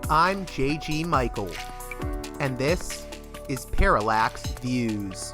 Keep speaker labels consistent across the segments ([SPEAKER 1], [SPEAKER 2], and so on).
[SPEAKER 1] I'm J.G. Michael, and this is Parallax Views.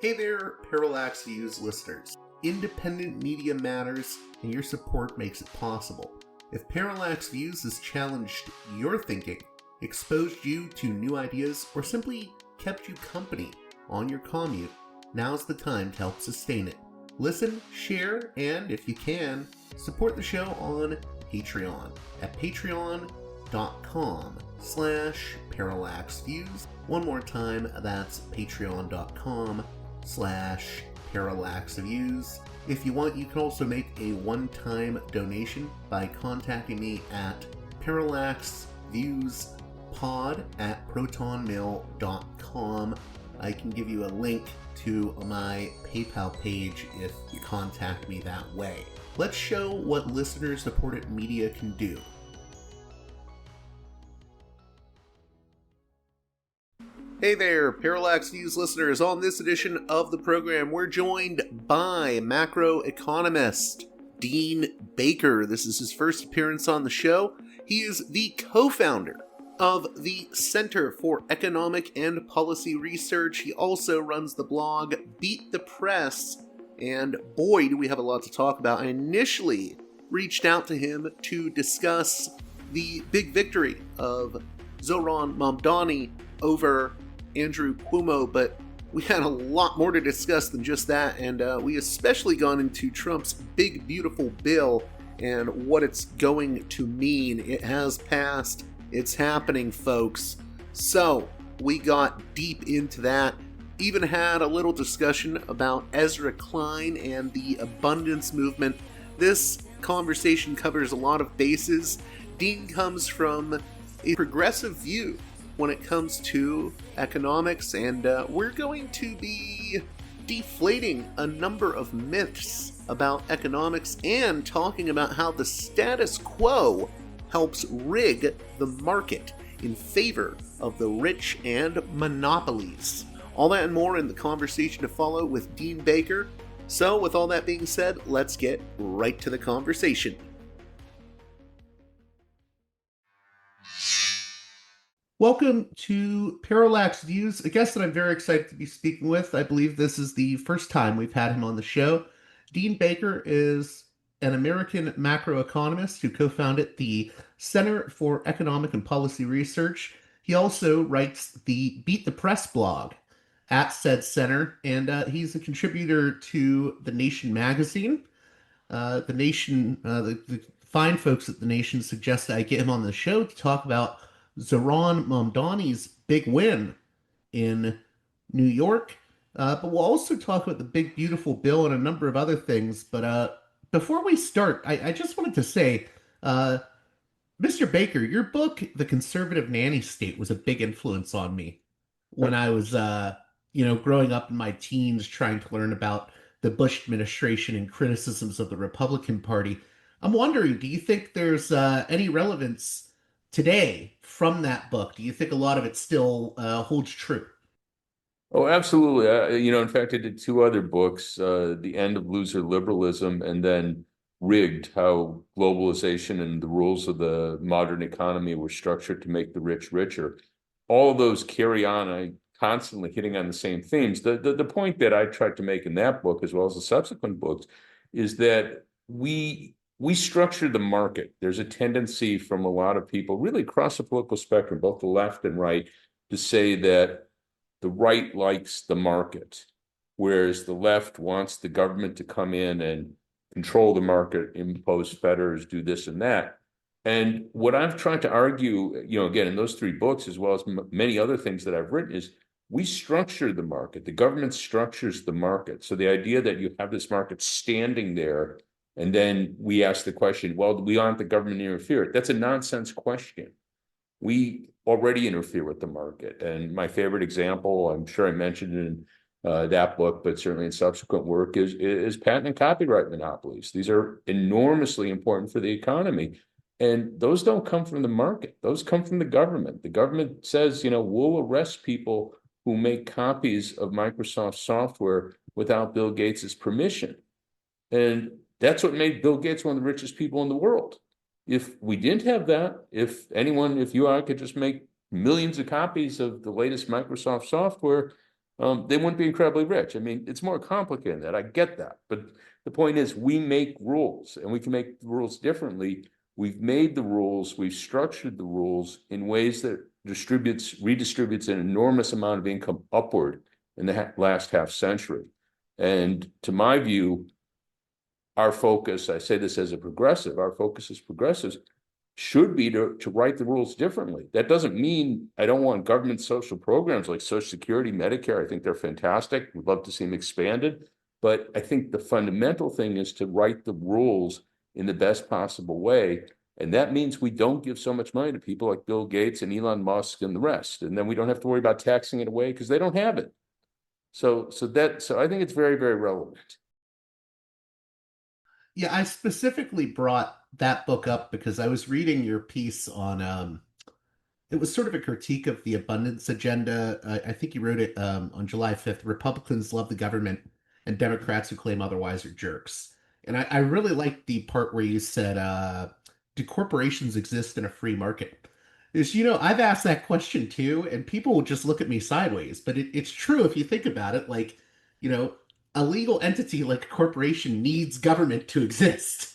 [SPEAKER 1] Hey there, Parallax Views listeners. Independent media matters, and your support makes it possible. If Parallax Views has challenged your thinking, exposed you to new ideas, or simply kept you company on your commute, now's the time to help sustain it. Listen, share, and if you can, support the show on Patreon at patreon.com/parallaxviews. One more time, that's patreon.com/parallaxviews. If you want, you can also make a one-time donation by contacting me at parallaxviewspod@protonmail.com. I can give you a link to my PayPal page if you contact me that way. Let's show what listener-supported media can do. Hey there, Parallax Views listeners. On this edition of the program, we're joined by macroeconomist Dean Baker. This is his first appearance on the show. He is the co-founder of the Center for Economic and Policy Research. He also runs the blog Beat the Press, and boy, do we have a lot to talk about. I initially reached out to him to discuss the big victory of Zohran Mamdani over Andrew Cuomo, but we had a lot more to discuss than just that, and we especially gone into Trump's big, beautiful bill and what it's going to mean. It has passed. It's happening, folks. So we got deep into that. Even had a little discussion about Ezra Klein and the abundance movement. This conversation covers a lot of bases. Dean comes from a progressive view when it comes to economics, and we're going to be deflating a number of myths about economics and talking about how the status quo helps rig the market in favor of the rich and monopolies. All that and more in the conversation to follow with Dean Baker. So with all that being said, let's get right to the conversation. Welcome to Parallax Views, a guest that I'm very excited to be speaking with. I believe this is the first time we've had him on the show. Dean Baker is an American macroeconomist who co-founded the Center for Economic and Policy Research. He also writes the Beat the Press blog at said center, and he's a contributor to The Nation magazine. The fine folks at The Nation suggest that I get him on the show to talk about Zohran Mamdani's big win in New York. But we'll also talk about the big, beautiful bill and a number of other things. But before we start, I just wanted to say, Mr. Baker, your book, The Conservative Nanny State, was a big influence on me when I was, growing up in my teens, trying to learn about the Bush administration and criticisms of the Republican Party. I'm wondering, do you think there's any relevance today from that book? Do you think a lot of it still holds true?
[SPEAKER 2] Oh, absolutely. In fact, I did two other books, The End of Loser Liberalism and then Rigged, how globalization and the rules of the modern economy were structured to make the rich richer. All of those carry on. I constantly hitting on the same themes. The point that I tried to make in that book, as well as the subsequent books, is that we structure the market. There's a tendency from a lot of people, really across the political spectrum, both the left and right, to say that the right likes the market, whereas the left wants the government to come in and control the market, impose fetters, do this and that. And what I've tried to argue, again, in those three books, as well as many other things that I've written, is we structure the market. The government structures the market. So the idea that you have this market standing there, and then we ask the question, well, do we want the government to interfere? That's a nonsense question. We already interfere with the market. And my favorite example, I'm sure I mentioned in that book, but certainly in subsequent work, is patent and copyright monopolies. These are enormously important for the economy. And those don't come from the market. Those come from the government. The government says, we'll arrest people who make copies of Microsoft software without Bill Gates's permission. And that's what made Bill Gates one of the richest people in the world. If we didn't have that, if you or I could just make millions of copies of the latest Microsoft software, they wouldn't be incredibly rich. I mean, it's more complicated than that. I get that. But the point is, we make rules, and we can make the rules differently. We've made the rules, we've structured the rules in ways that redistributes an enormous amount of income upward in the last half century. And to my view, our focus, I say this as a progressive, our focus as progressives should be to write the rules differently. That doesn't mean I don't want government social programs like Social Security, Medicare. I think they're fantastic. We'd love to see them expanded. But I think the fundamental thing is to write the rules in the best possible way. And that means we don't give so much money to people like Bill Gates and Elon Musk and the rest. And then we don't have to worry about taxing it away because they don't have it. So I think it's very, very relevant.
[SPEAKER 1] Yeah, I specifically brought that book up because I was reading your piece on it was sort of a critique of the abundance agenda. I think you wrote it on July 5th. Republicans love the government and Democrats who claim otherwise are jerks. And I really liked the part where you said, do corporations exist in a free market? Is, I've asked that question too, and people will just look at me sideways. But it's true if you think about it. Like, you know, a legal entity like a corporation needs government to exist.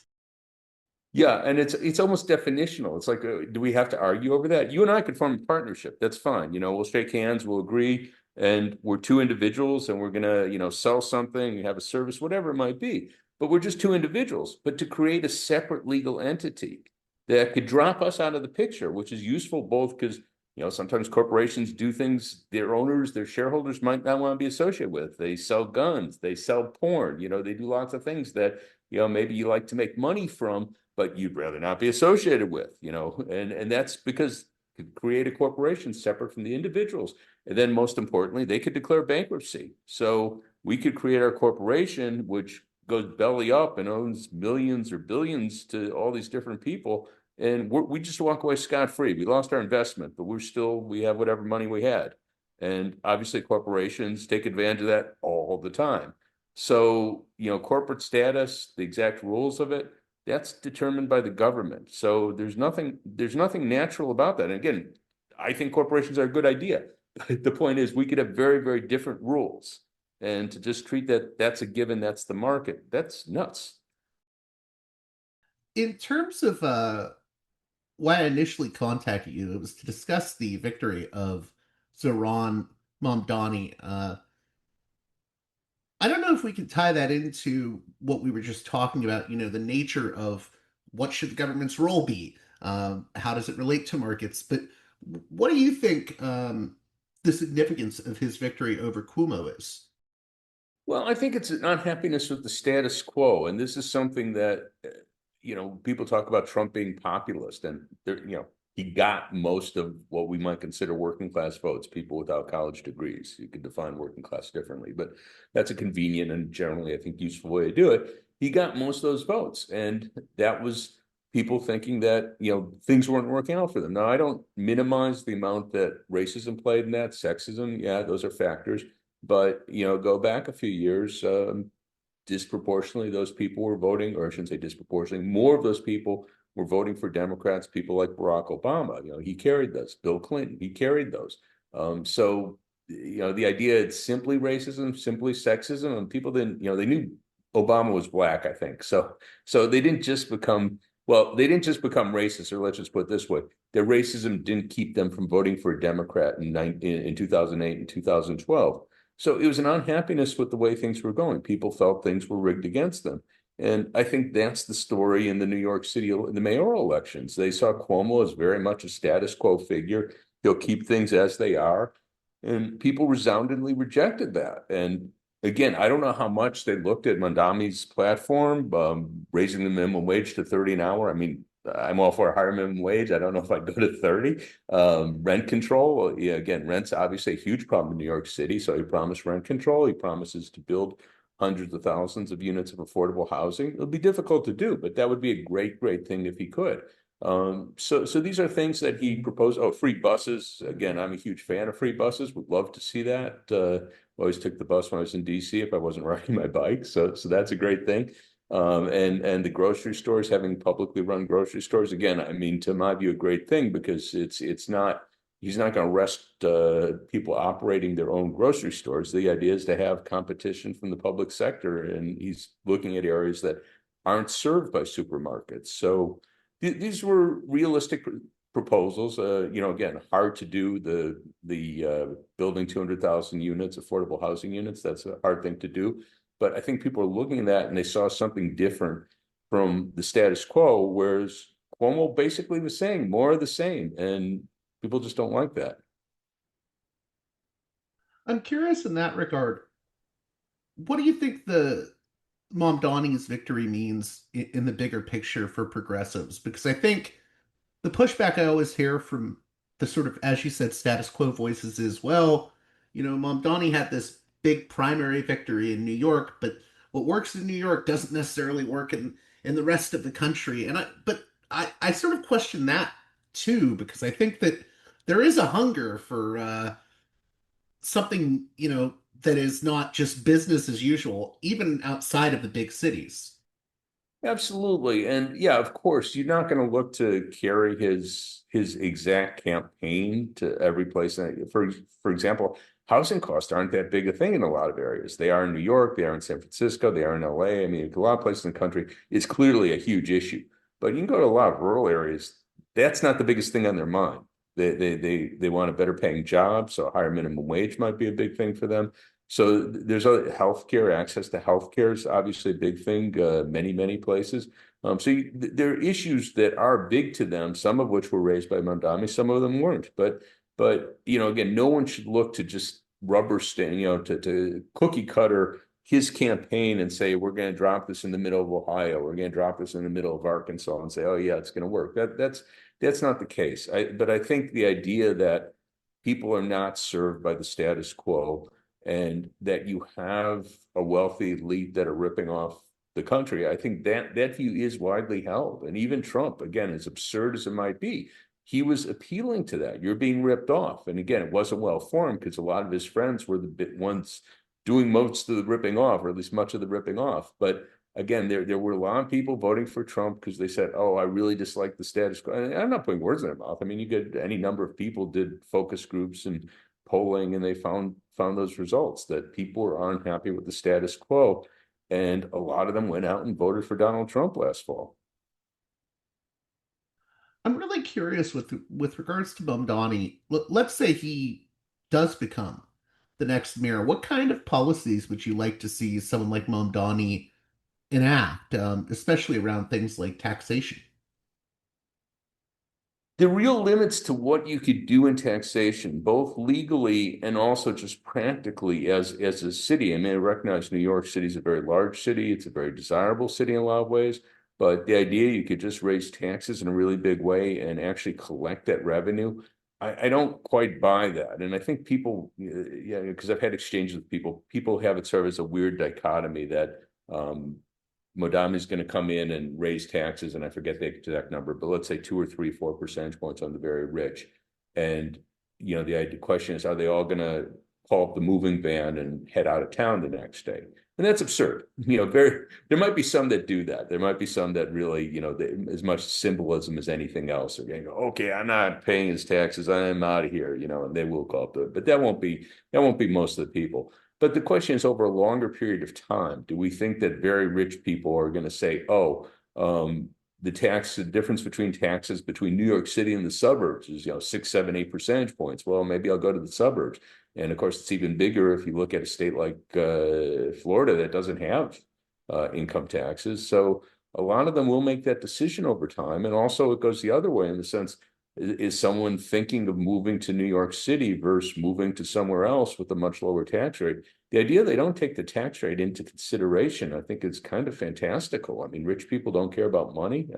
[SPEAKER 2] Yeah, and it's almost definitional. It's like, do we have to argue over that? You and I could form a partnership. That's fine. We'll shake hands, we'll agree, and we're two individuals, and we're gonna, sell something, have a service, whatever it might be. But we're just two individuals. But to create a separate legal entity that could drop us out of the picture, which is useful both because sometimes corporations do things their owners, their shareholders might not want to be associated with. They sell guns, they sell porn, they do lots of things that maybe you like to make money from, but you'd rather not be associated with, and that's because to create a corporation separate from the individuals. And then most importantly, they could declare bankruptcy. So we could create our corporation, which goes belly up and owns millions or billions to all these different people. And we just walk away scot-free. We lost our investment, but we have whatever money we had. And obviously corporations take advantage of that all the time. So, corporate status, the exact rules of it, that's determined by the government. So there's nothing natural about that. And again, I think corporations are a good idea. But the point is we could have very, very different rules. And to just treat that's a given, that's the market, that's nuts.
[SPEAKER 1] In terms of why I initially contacted you, it was to discuss the victory of Zohran Mamdani. I don't know if we can tie that into what we were just talking about, the nature of what should the government's role be? How does it relate to markets? But what do you think the significance of his victory over Cuomo is?
[SPEAKER 2] Well, I think it's an unhappiness with the status quo. And this is something that, people talk about Trump being populist, and he got most of what we might consider working class votes, people without college degrees. You could define working class differently, but that's a convenient and generally, I think, useful way to do it. He got most of those votes, and that was people thinking that, things weren't working out for them. Now, I don't minimize the amount that racism played in that, sexism, yeah, those are factors. But, go back a few years, disproportionately, those people were voting, or I shouldn't say disproportionately, more of those people were voting for Democrats, people like Barack Obama. He carried those. Bill Clinton, he carried those. So, the idea it's simply racism, simply sexism, and people didn't, they knew Obama was black, I think. So they didn't just become, racist, or let's just put it this way. Their racism didn't keep them from voting for a Democrat in 2008 and 2012. So it was an unhappiness with the way things were going. People felt things were rigged against them. And I think that's the story in the New York City, in the mayoral elections. They saw Cuomo as very much a status quo figure. He'll keep things as they are. And people resoundingly rejected that. And again, I don't know how much they looked at Mamdani's platform, raising the minimum wage to 30 an hour. I mean, I'm all for a higher minimum wage. I don't know if I'd go to 30. Rent control, yeah, again, rent's obviously a huge problem in New York City. So he promised rent control. He promises to build hundreds of thousands of units of affordable housing. It'll be difficult to do, but that would be a great, great thing if he could. So these are things that he proposed. Oh, free buses. Again, I'm a huge fan of free buses. Would love to see that. Always took the bus when I was in DC if I wasn't riding my bike. So that's a great thing. And the grocery stores, having publicly run grocery stores, again, I mean, to my view, a great thing because it's not he's not going to arrest people operating their own grocery stores. The idea is to have competition from the public sector, and he's looking at areas that aren't served by supermarkets. So these were realistic proposals. Again, hard to do the building 200,000 units, affordable housing units. That's a hard thing to do. But I think people are looking at that and they saw something different from the status quo, whereas Cuomo basically was saying more of the same, and people just don't like that.
[SPEAKER 1] I'm curious in that regard. What do you think the Mamdani's victory means in the bigger picture for progressives? Because I think the pushback I always hear from the sort of, as you said, status quo voices is, well, Mamdani had this big primary victory in New York, but what works in New York doesn't necessarily work in the rest of the country. But I sort of question that too, because I think that there is a hunger for something, that is not just business as usual, even outside of the big cities.
[SPEAKER 2] Absolutely. And yeah, of course, you're not going to look to carry his exact campaign to every place. For example, housing costs aren't that big a thing in a lot of areas. They are in New York, they are in San Francisco, they are in LA. I mean, a lot of places in the country, it's clearly a huge issue. But you can go to a lot of rural areas, that's not the biggest thing on their mind. They want a better paying job, so a higher minimum wage might be a big thing for them. So there's a healthcare, access to healthcare is obviously a big thing, many places. There are issues that are big to them, some of which were raised by Mamdani, some of them weren't. But again, no one should look to just rubber stamp, to cookie cutter his campaign and say, we're going to drop this in the middle of Ohio, we're going to drop this in the middle of Arkansas and say, oh yeah, it's going to work. That's not the case. But I think the idea that people are not served by the status quo and that you have a wealthy elite that are ripping off the country, I think that view is widely held. And even Trump, again, as absurd as it might be, he was appealing to that. You're being ripped off. And again, it wasn't well formed because a lot of his friends were the ones doing most of the ripping off, or at least much of the ripping off. But again, there were a lot of people voting for Trump because they said, oh, I really dislike the status quo. And I'm not putting words in their mouth. I mean, you get any number of people did focus groups and polling, and they found those results that people were unhappy with the status quo. And a lot of them went out and voted for Donald Trump last fall.
[SPEAKER 1] I'm really curious with regards to Mamdani. Let's say he does become the next mayor. What kind of policies would you like to see someone like Mamdani enact, especially around things like taxation?
[SPEAKER 2] The real limits to what you could do in taxation, both legally and also just practically as a city. I mean, I recognize New York City is a very large city. It's a very desirable city in a lot of ways. But the idea you could just raise taxes in a really big way and actually collect that revenue, I don't quite buy that. And I think people, yeah, because I've had exchanges with people have it sort of as a weird dichotomy that Mamdani is going to come in and raise taxes, and I forget the exact number, but let's say 2 or 3, 4 percentage points on the very rich. And the question is, are they all going to call up the moving van and head out of town the next day? And that's absurd. There might be some that do that. There might be some that really, as much symbolism as anything else are going to go, okay, I'm not paying his taxes, I'm out of here, and they will call up but that won't be most of the people. But the question is, over a longer period of time, do we think that very rich people are going to say, oh, the difference between taxes between New York City and the suburbs is, 6, 7, 8 percentage points. Well, maybe I'll go to the suburbs. And of course, it's even bigger if you look at a state like Florida that doesn't have income taxes. So a lot of them will make that decision over time. And also it goes the other way in the sense, is someone thinking of moving to New York City versus moving to somewhere else with a much lower tax rate? The idea they don't take the tax rate into consideration, I think, is kind of fantastical. I mean, rich people don't care about money.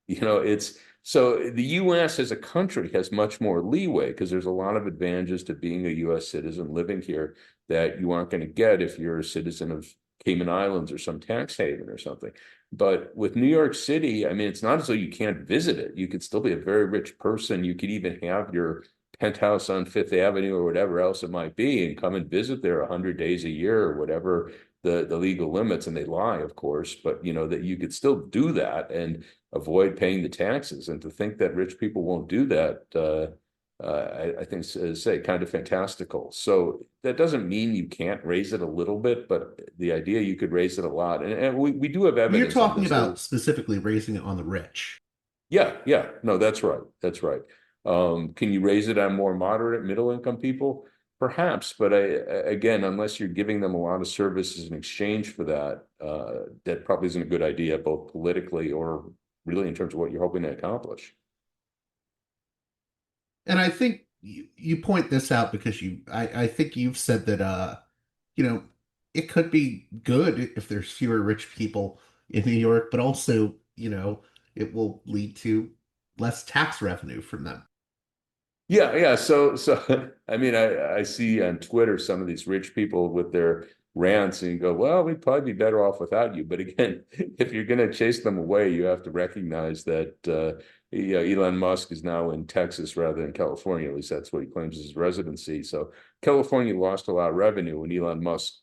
[SPEAKER 2] It's so the US as a country has much more leeway because there's a lot of advantages to being a US citizen living here that you aren't going to get if you're a citizen of Cayman Islands or some tax haven or something. But with New York City, I mean, it's not as though you can't visit it. You could still be a very rich person. You could even have your penthouse on Fifth Avenue or whatever else it might be and come and visit there 100 days a year or whatever the legal limits. And they lie, of course, but that you could still do that and avoid paying the taxes. And to think that rich people won't do that, I think is kind of fantastical. So that doesn't mean you can't raise it a little bit, but the idea you could raise it a lot. And we do have
[SPEAKER 1] You're
[SPEAKER 2] evidence on
[SPEAKER 1] talking
[SPEAKER 2] this.
[SPEAKER 1] about specifically raising it on the rich.
[SPEAKER 2] Yeah. No, that's right. That's right. Can you raise it on more moderate, middle income people? Perhaps, but again, unless you're giving them a lot of services in exchange for that, that probably isn't a good idea, both politically or really in terms of what you're hoping to accomplish.
[SPEAKER 1] And I think you point this out because I think you've said that, you know, it could be good if there's fewer rich people in New York, but also, it will lead to less tax revenue from them.
[SPEAKER 2] Yeah. So I mean, I see on Twitter some of these rich people with their rants, and you go, well, we'd probably be better off without you. But again, if you're going to chase them away, you have to recognize that Elon Musk is now in Texas rather than California. At least that's what he claims is his residency. So California lost a lot of revenue when Elon Musk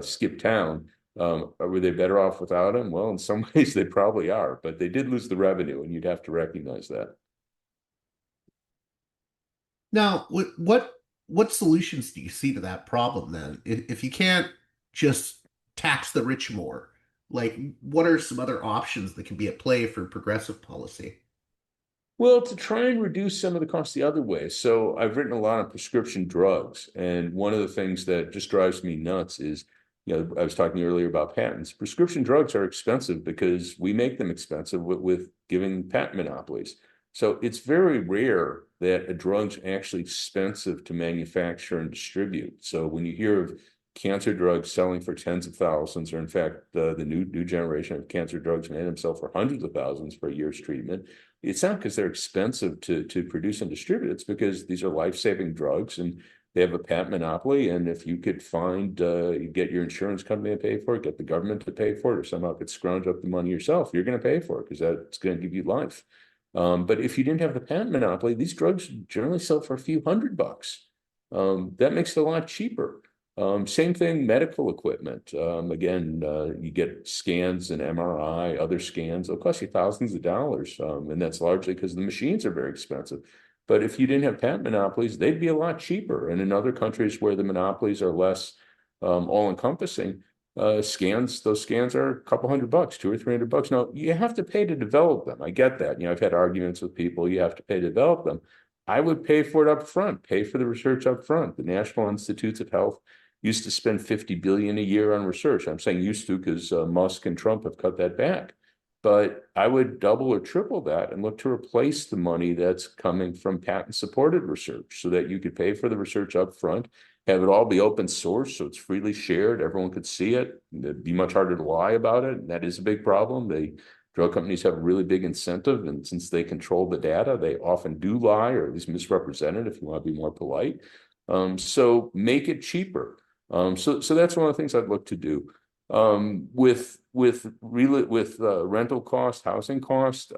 [SPEAKER 2] skipped town. Were they better off without him? Well, in some ways they probably are, but they did lose the revenue, and you'd have to recognize that.
[SPEAKER 1] Now, what solutions do you see to that problem then? If you can't just tax the rich more, like what are some other options that can be at play for progressive policy?
[SPEAKER 2] Well, to try and reduce some of the costs the other way. So I've written a lot on prescription drugs, and one of the things that just drives me nuts is, I was talking earlier about patents. Prescription drugs are expensive because we make them expensive with giving patent monopolies. So it's very rare that a drug's actually expensive to manufacture and distribute. So when you hear of cancer drugs selling for tens of thousands, or in fact, the new generation of cancer drugs may themselves for hundreds of thousands for a year's treatment, it's not because they're expensive to produce and distribute. It's because these are life-saving drugs and they have a patent monopoly. And if you could you get your insurance company to pay for it, get the government to pay for it, or somehow could scrounge up the money yourself, you're going to pay for it because that's going to give you life. But if you didn't have the patent monopoly, these drugs generally sell for a few $100. That makes it a lot cheaper. Same thing, medical equipment. Again, you get scans and MRI, other scans, they'll cost you thousands of dollars. And that's largely because the machines are very expensive. But if you didn't have patent monopolies, they'd be a lot cheaper. And in other countries where the monopolies are less all-encompassing, those scans are a couple $100, $200 or $300. Now, you have to pay to develop them. I get that. I've had arguments with people, you have to pay to develop them. I would pay for it up front, pay for the research up front. The National Institutes of Health used to spend $50 billion a year on research. I'm saying used to because Musk and Trump have cut that back. But I would double or triple that and look to replace the money that's coming from patent-supported research so that you could pay for the research up front, have it all be open source so it's freely shared, everyone could see it. It'd be much harder to lie about it, and that is a big problem. Drug companies have a really big incentive, and since they control the data, they often do lie or at least misrepresent it if you want to be more polite. So make it cheaper. So that's one of the things I'd look to do. With rental cost, housing cost.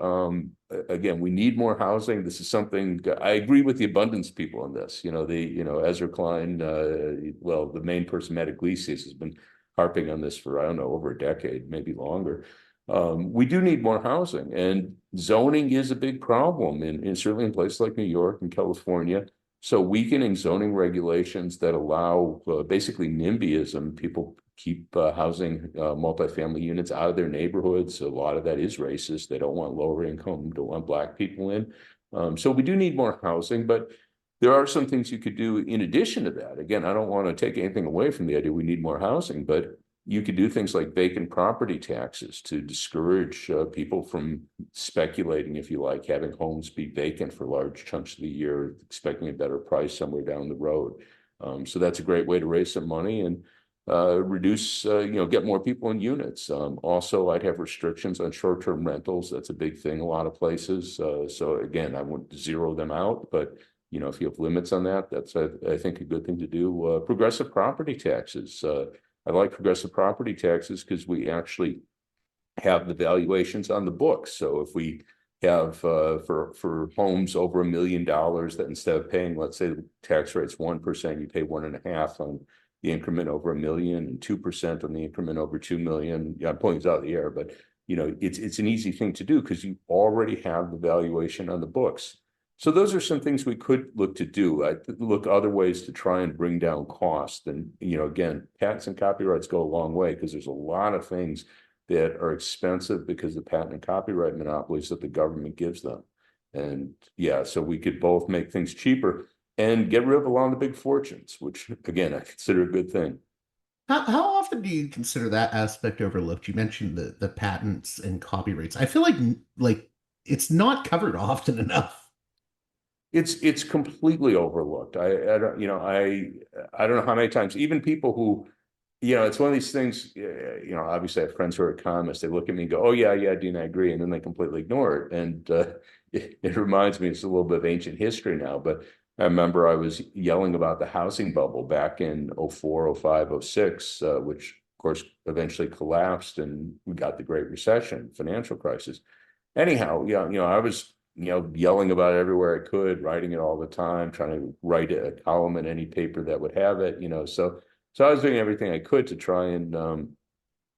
[SPEAKER 2] Again, we need more housing. This is something I agree with the abundance people on this. Ezra Klein, the main person, Matt Iglesias, has been harping on this for, I don't know, over a decade, maybe longer. We do need more housing, and zoning is a big problem certainly in places like New York and California. So weakening zoning regulations that allow basically NIMBYism, people keep housing multifamily units out of their neighborhoods. A lot of that is racist. They don't want lower income, don't want Black people in. So we do need more housing, but there are some things you could do in addition to that. Again, I don't want to take anything away from the idea we need more housing, but you could do things like vacant property taxes to discourage people from speculating, if you like, having homes be vacant for large chunks of the year, expecting a better price somewhere down the road. So that's a great way to raise some money and reduce, get more people in units. Also, I'd have restrictions on short-term rentals. That's a big thing a lot of places. So again, I wouldn't zero them out, but if you have limits on that, that's, I think, a good thing to do. Progressive property taxes. I like progressive property taxes because we actually have the valuations on the books. So if we have for homes over $1 million, that instead of paying, let's say the tax rate's 1%, you pay 1.5 on the increment over 1 million and 2% on the increment over 2 million. Yeah, I'm pulling this out of the air, but it's an easy thing to do because you already have the valuation on the books. So those are some things we could look to do. I look other ways to try and bring down cost. And again, patents and copyrights go a long way because there's a lot of things that are expensive because of patent and copyright monopolies that the government gives them. And yeah, so we could both make things cheaper and get rid of a lot of the big fortunes, which again, I consider a good thing.
[SPEAKER 1] How often do you consider that aspect overlooked? You mentioned the patents and copyrights. I feel like it's not covered often enough.
[SPEAKER 2] It's completely overlooked. I don't I don't know how many times even people who it's one of these things. Obviously, I have friends who are economists. They look at me and go, "Oh yeah, yeah, Dean, I agree," and then they completely ignore it. And it reminds me, it's a little bit of ancient history now, but I remember I was yelling about the housing bubble back in '04, '05, '06, which of course eventually collapsed, and we got the Great Recession, financial crisis. Anyhow, yeah, I was yelling about it everywhere I could, writing it all the time, trying to write a column in any paper that would have it. So I was doing everything I could to try and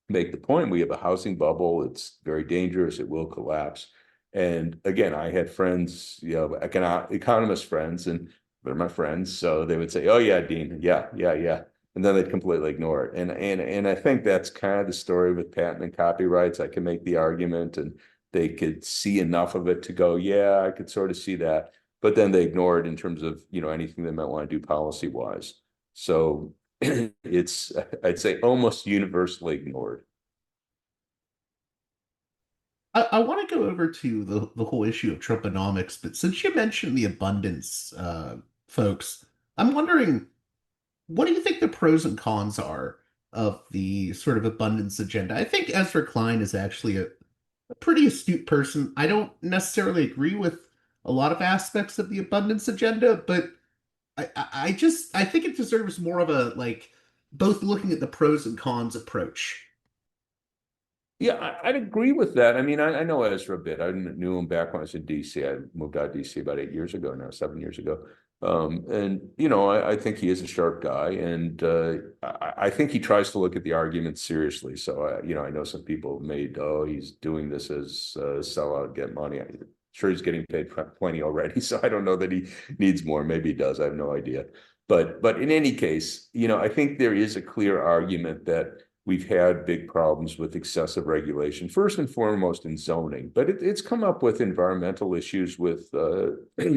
[SPEAKER 2] make the point. We have a housing bubble. It's very dangerous. It will collapse. And again, I had friends, economist friends, and they're my friends. So they would say, "Oh yeah, Dean, yeah, yeah, yeah," and then they'd completely ignore it. And I think that's kind of the story with patent and copyrights. I can make the argument, and they could see enough of it to go, "Yeah, I could sort of see that," but then they ignore it in terms of anything they might want to do policy wise. So it's, I'd say, almost universally ignored.
[SPEAKER 1] I want to go over to the whole issue of Trumponomics, but since you mentioned the abundance folks, I'm wondering, what do you think the pros and cons are of the sort of abundance agenda? I think Ezra Klein is actually a pretty astute person. I don't necessarily agree with a lot of aspects of the abundance agenda, but I think it deserves more of a like both looking at the pros and cons approach.
[SPEAKER 2] Yeah, I'd agree with that. I mean, I know Ezra a bit. I knew him back when I was in DC. I moved out of DC about 8 years ago now, 7 years ago. And I think he is a sharp guy, and I think he tries to look at the argument seriously. So I know some people have made, "Oh, he's doing this as sellout, get money." I'm sure he's getting paid plenty already, so I don't know that he needs more. Maybe he does. I have no idea. But in any case, I think there is a clear argument that we've had big problems with excessive regulation, first and foremost in zoning, but it's come up with environmental issues with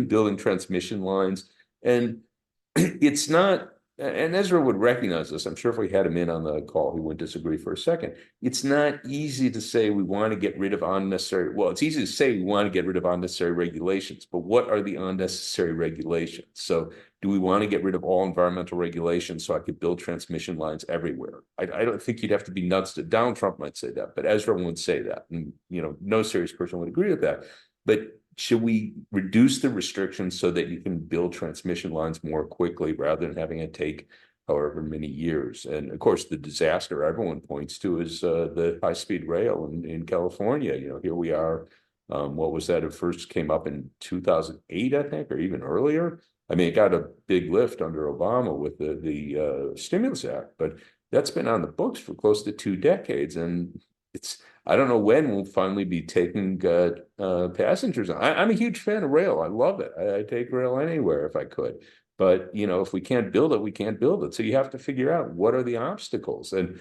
[SPEAKER 2] building transmission lines. And it's not, and Ezra would recognize this. I'm sure if we had him in on the call, he wouldn't disagree for a second. It's not easy to say we want to get rid of unnecessary. Well, it's easy to say we want to get rid of unnecessary regulations, but what are the unnecessary regulations? So do we want to get rid of all environmental regulations so I could build transmission lines everywhere? I don't think you'd have to be nuts to, Donald Trump might say that, but Ezra wouldn't say that. And, no serious person would agree with that. But should we reduce the restrictions so that you can build transmission lines more quickly rather than having it take however many years? And of course, the disaster everyone points to is the high-speed rail in California. Here we are. What was that? It first came up in 2008, I think, or even earlier. I mean, it got a big lift under Obama with the Stimulus Act, but that's been on the books for close to 2 decades, and I don't know when we'll finally be taking passengers. I'm a huge fan of rail. I love it. I take rail anywhere if I could. But if we can't build it, we can't build it. So you have to figure out what are the obstacles. And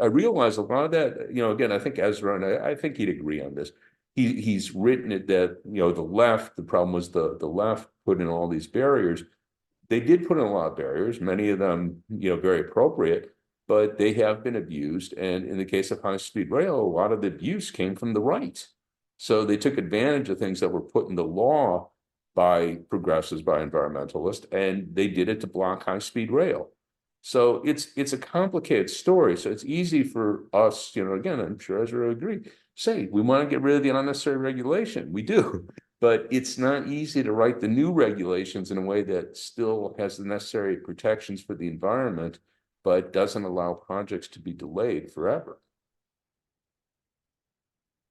[SPEAKER 2] I realize a lot of that. Again, I think Ezra, and I think he'd agree on this. He's written it that the left. The problem was the left put in all these barriers. They did put in a lot of barriers. Many of them very appropriate, but they have been abused. And in the case of high-speed rail, a lot of the abuse came from the right. So they took advantage of things that were put in the law by progressives, by environmentalists, and they did it to block high-speed rail. So it's a complicated story. So it's easy for us, again, I'm sure Ezra would agree, say we want to get rid of the unnecessary regulation. We do. But it's not easy to write the new regulations in a way that still has the necessary protections for the environment but doesn't allow projects to be delayed forever.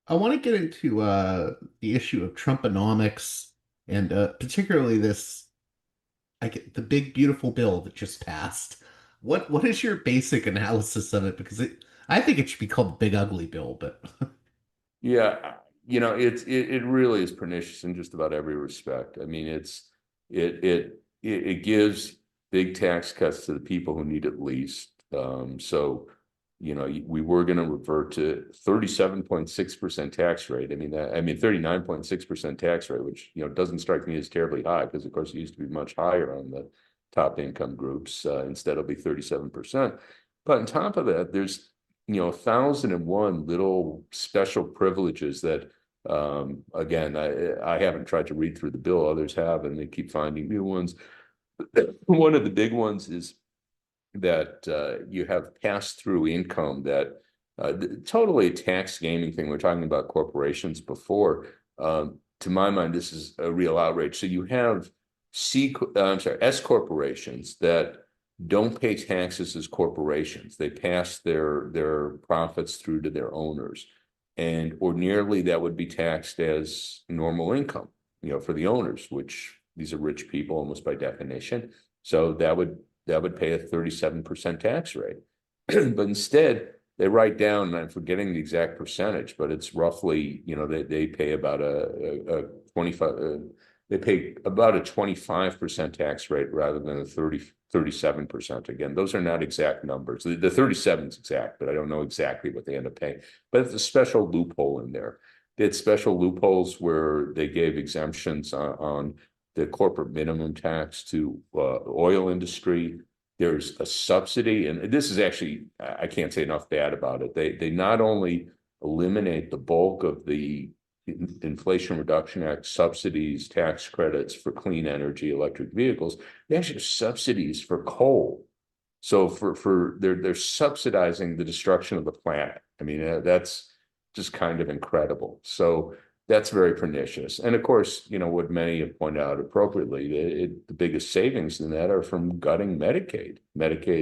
[SPEAKER 1] I want to get into the issue of Trumponomics and particularly this, I get the big beautiful bill that just passed. What is your basic analysis of it? Because I think it should be called the Big Ugly Bill, but
[SPEAKER 2] Yeah, it really is pernicious in just about every respect. I mean, it gives big tax cuts to the people who need it least. So, we were going to revert to 37.6% tax rate. I mean 39.6% tax rate, which doesn't strike me as terribly high because of course it used to be much higher on the top income groups. Instead, it'll be 37%. But on top of that, there's 1,001 little special privileges that, again, I haven't tried to read through the bill, others have, and they keep finding new ones. One of the big ones is that you have pass-through income that totally a tax gaming thing. We're talking about corporations before. To my mind, this is a real outrage. So you have S corporations that don't pay taxes as corporations. They pass their profits through to their owners. And ordinarily that would be taxed as normal income, for the owners, which these are rich people almost by definition. So that would pay a 37% tax rate. But instead, they write down, and I'm forgetting the exact percentage, but it's roughly, they pay about a 25, they pay about a 25% tax rate rather than a 37%. Again, those are not exact numbers. The 37 is exact, but I don't know exactly what they end up paying. But it's a special loophole in there. They had special loopholes where they gave exemptions on the corporate minimum tax to oil industry. There's a subsidy, and this is actually, I can't say enough bad about it. They not only eliminate the bulk of the Inflation Reduction Act subsidies, tax credits for clean energy, electric vehicles, they actually have subsidies for coal. So they're subsidizing the destruction of the planet. I mean, that's just kind of incredible. So that's very pernicious. And of course, what many have pointed out appropriately, the biggest savings in that are from gutting Medicaid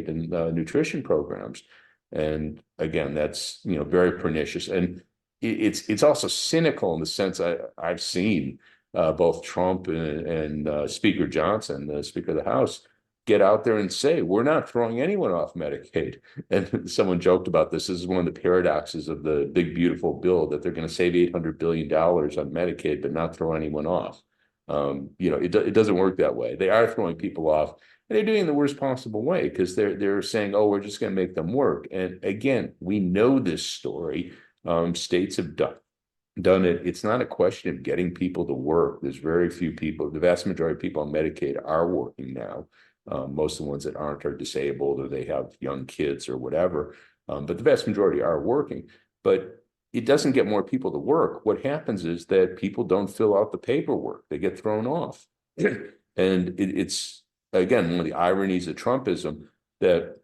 [SPEAKER 2] and nutrition programs. And again, that's very pernicious. And it's also cynical in the sense I've seen both Trump and Speaker Johnson, the Speaker of the House, get out there and say, we're not throwing anyone off Medicaid. And someone joked about this. This is one of the paradoxes of the big, beautiful bill, that they're going to save $800 billion on Medicaid, but not throw anyone off. It doesn't work that way. They are throwing people off, and they're doing it in the worst possible way because they're saying, oh, we're just going to make them work. And again, we know this story. States have done it. It's not a question of getting people to work. There's very few people. The vast majority of people on Medicaid are working now. Most of the ones that aren't are disabled or they have young kids or whatever. But the vast majority are working. But it doesn't get more people to work. What happens is that people don't fill out the paperwork. They get thrown off. And it's, again, one of the ironies of Trumpism that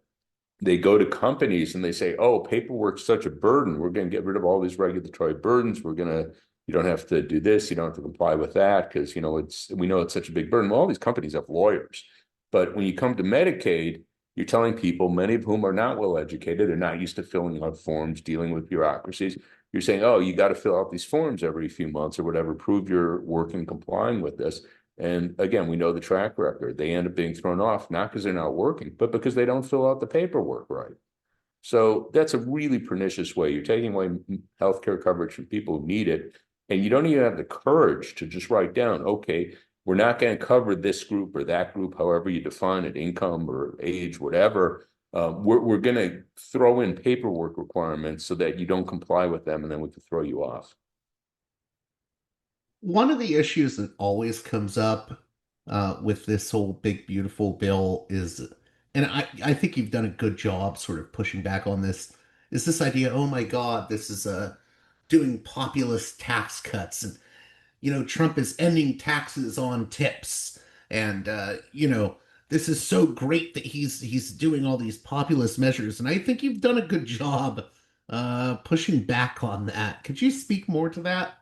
[SPEAKER 2] they go to companies and they say, oh, paperwork's such a burden. We're going to get rid of all these regulatory burdens. You don't have to do this. You don't have to comply with that because, we know it's such a big burden. Well, all these companies have lawyers. But when you come to Medicaid, you're telling people, many of whom are not well educated, they're not used to filling out forms, dealing with bureaucracies. You're saying, oh, you got to fill out these forms every few months or whatever, prove you're working, complying with this. And again, we know the track record. They end up being thrown off, not because they're not working, but because they don't fill out the paperwork right. So that's a really pernicious way. You're taking away healthcare coverage from people who need it. And you don't even have the courage to just write down, okay, we're not going to cover this group or that group, however you define it, income or age, whatever. We're going to throw in paperwork requirements so that you don't comply with them, and then we can throw you off.
[SPEAKER 1] one of the issues that always comes up with this whole big beautiful bill is, and I think you've done a good job sort of pushing back on this, is this idea, oh my God, this is doing populist tax cuts, and Trump is ending taxes on tips, and this is so great that he's doing all these populist measures, and I think you've done a good job pushing back on that. Could you speak more to that?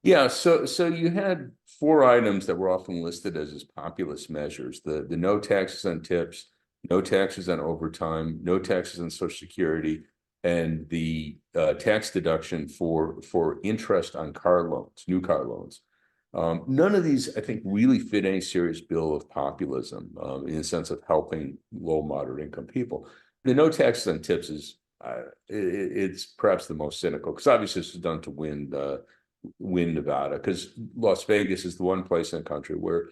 [SPEAKER 2] Yeah, so you had four items that were often listed as populist measures: the no taxes on tips, no taxes on overtime, no taxes on Social Security, and the tax deduction for interest on car loans, new car loans. None of these, I think, really fit any serious bill of populism in the sense of helping low, moderate income people. The no taxes on tips is it's perhaps the most cynical, because obviously this is done to win Nevada, because Las Vegas is the one place in the country where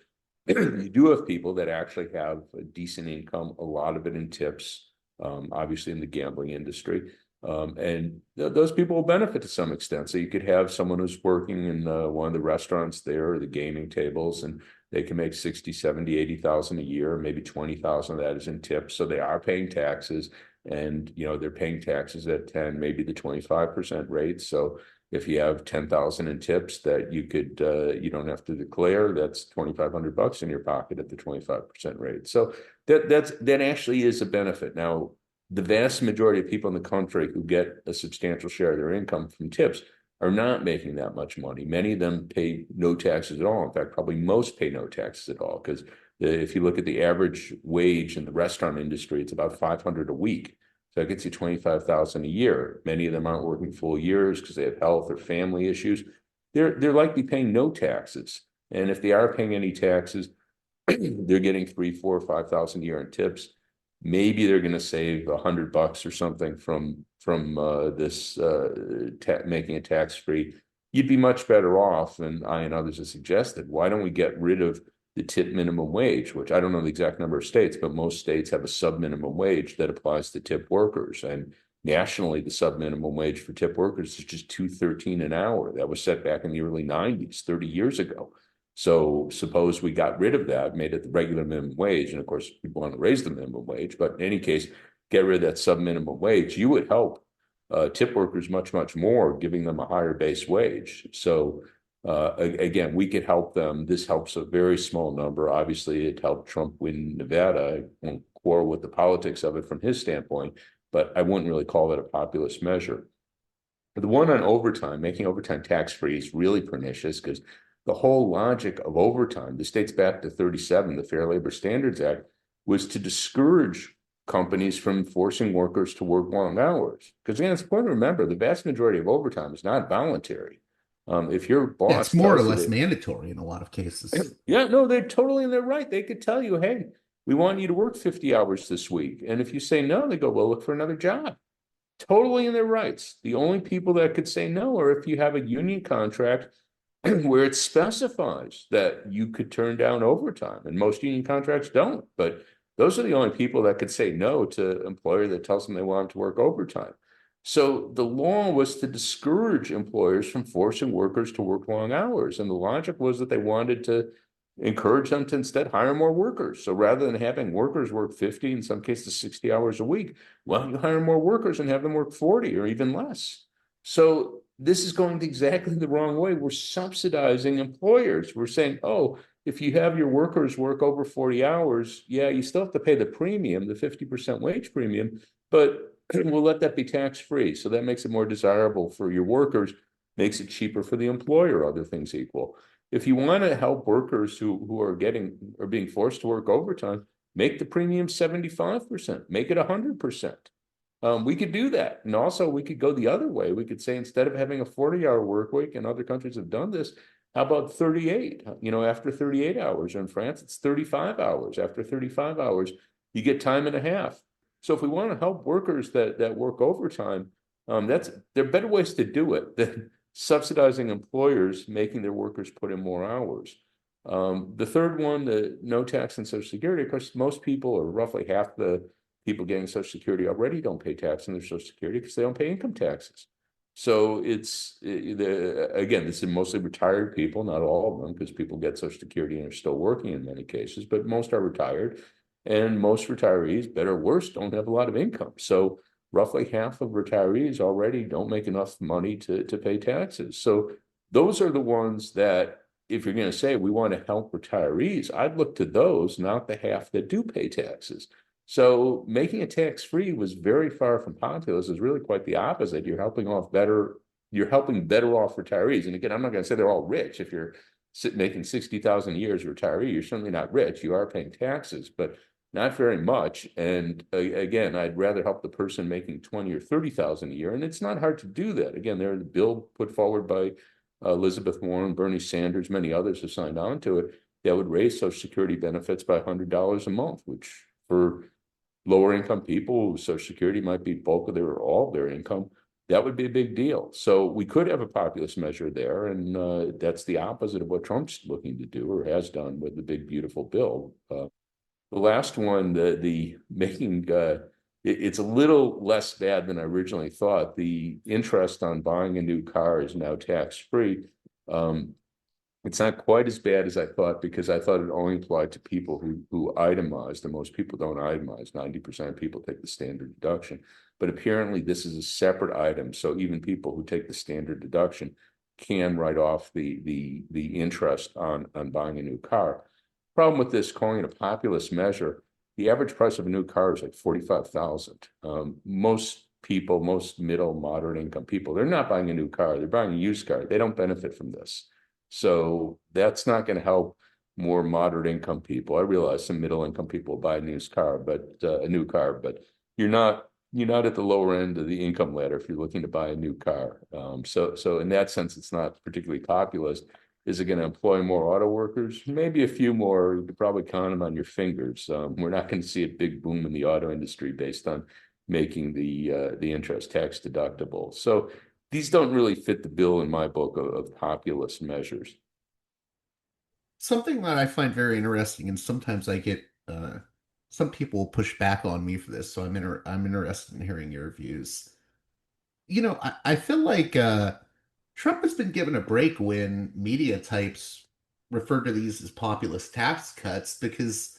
[SPEAKER 2] you do have people that actually have a decent income, a lot of it in tips, obviously in the gambling industry. And those people will benefit to some extent. So you could have someone who's working in one of the restaurants there, or the gaming tables, and they can make 60, 70, 80,000 a year, maybe 20,000 of that is in tips. So they are paying taxes, and they're paying taxes at 10, maybe the 25% rate. So if you have 10,000 in tips that you could, you don't have to declare, that's $2,500 in your pocket at the 25% rate. So that actually is a benefit. Now, the vast majority of people in the country who get a substantial share of their income from tips are not making that much money. Many of them pay no taxes at all. In fact, probably most pay no taxes at all, because if you look at the average wage in the restaurant industry, it's about $500 a week. So that gets you 25,000 a year. Many of them aren't working full years because they have health or family issues. They're likely paying no taxes. And if they are paying any taxes, they're getting 3, 4, 5,000 a year in tips. Maybe they're going to save $100 or something from this making it tax free. You'd be much better off, and I and others have suggested. Why don't we get rid of the tip minimum wage, which I don't know the exact number of states, but most states have a sub minimum wage that applies to tip workers. And nationally, the sub minimum wage for tip workers is just $2.13 an hour. That was set back in the early 90s, 30 years ago. So suppose we got rid of that, made it the regular minimum wage, and of course people want to raise the minimum wage, but in any case, get rid of that sub minimum wage, you would help tip workers much, much more, giving them a higher base wage. So again, we could help them. This helps a very small number. Obviously, it helped Trump win Nevada. I won't quarrel with the politics of it from his standpoint, but I wouldn't really call that a populist measure. But the one on overtime, making overtime tax-free, is really pernicious, because the whole logic of overtime, this dates back to 37, the Fair Labor Standards Act, was to discourage companies from forcing workers to work long hours. Because again, it's important to remember, the vast majority of overtime is not voluntary. If your
[SPEAKER 1] Yeah, it's
[SPEAKER 2] boss
[SPEAKER 1] more or
[SPEAKER 2] tells you
[SPEAKER 1] less
[SPEAKER 2] that,
[SPEAKER 1] mandatory in a lot of cases.
[SPEAKER 2] yeah, no, they're totally in their right. They could tell you, hey, we want you to work 50 hours this week. And if you say no, they go, well, look for another job. Totally in their rights. The only people that could say no are if you have a union contract where it specifies that you could turn down overtime, and most union contracts don't. But those are the only people that could say no to an employer that tells them they want to work overtime. So the law was to discourage employers from forcing workers to work long hours. And the logic was that they wanted to encourage them to instead hire more workers. So rather than having workers work 50, in some cases 60 hours a week, well, you hire more workers and have them work 40 or even less. So this is going exactly the wrong way. We're subsidizing employers. We're saying, oh, if you have your workers work over 40 hours, yeah, you still have to pay the premium, the 50% wage premium, but we'll let that be tax-free. So that makes it more desirable for your workers, makes it cheaper for the employer, other things equal. If you want to help workers who are being forced to work overtime, make the premium 75%, make it 100%. We could do that. And also we could go the other way. We could say, instead of having a 40-hour work week, and other countries have done this, how about 38? After 38 hours. Or in France, it's 35 hours. After 35 hours, you get time and a half. So if we want to help workers that work overtime, there are better ways to do it than subsidizing employers, making their workers put in more hours. The third one, the no tax on Social Security, of course, most people, or roughly half the people getting Social Security, already don't pay tax on their Social Security because they don't pay income taxes. So again, this is mostly retired people, not all of them, because people get Social Security and are still working in many cases, but most are retired. And most retirees, better or worse, don't have a lot of income. So roughly half of retirees already don't make enough money to pay taxes. So those are the ones that, if you're going to say we want to help retirees, I'd look to those, not the half that do pay taxes. So making it tax-free was very far from populist. It's really quite the opposite. You're helping better off retirees. And again, I'm not going to say they're all rich. If you're making 60,000 a year as a retiree, you're certainly not rich. You are paying taxes, but Not very much. And again, I'd rather help the person making 20 or 30,000 a year. And it's not hard to do that. Again, there's a bill put forward by Elizabeth Warren, Bernie Sanders, many others have signed on to it that would raise Social Security benefits by $100 a month, which for lower income people, Social Security might be bulk of their or all of their income. That would be a big deal. So we could have a populist measure there, and that's the opposite of what Trump's looking to do or has done with the big beautiful bill. The last one, the making it's a little less bad than I originally thought. The interest on buying a new car is now tax free. It's not quite as bad as I thought because I thought it only applied to people who itemized, and most people don't itemize. 90% of people take the standard deduction, but apparently this is a separate item. So even people who take the standard deduction can write off the interest on buying a new car. Problem with this, calling it a populist measure, the average price of a new car is like 45,000. Most people, most middle, moderate income people, they're not buying a new car, they're buying a used car. They don't benefit from this. So that's not going to help more moderate income people. I realize some middle income people buy a new car, but you're not at the lower end of the income ladder if you're looking to buy a new car. So in that sense, it's not particularly populist. Is it going to employ more auto workers? Maybe a few more. You could probably count them on your fingers. We're not going to see a big boom in the auto industry based on making the interest tax deductible. So these don't really fit the bill in my book of populist measures.
[SPEAKER 1] Something that I find very interesting, and sometimes I get some people push back on me for this, so I'm interested in hearing your views. I feel like Trump has been given a break when media types refer to these as populist tax cuts because,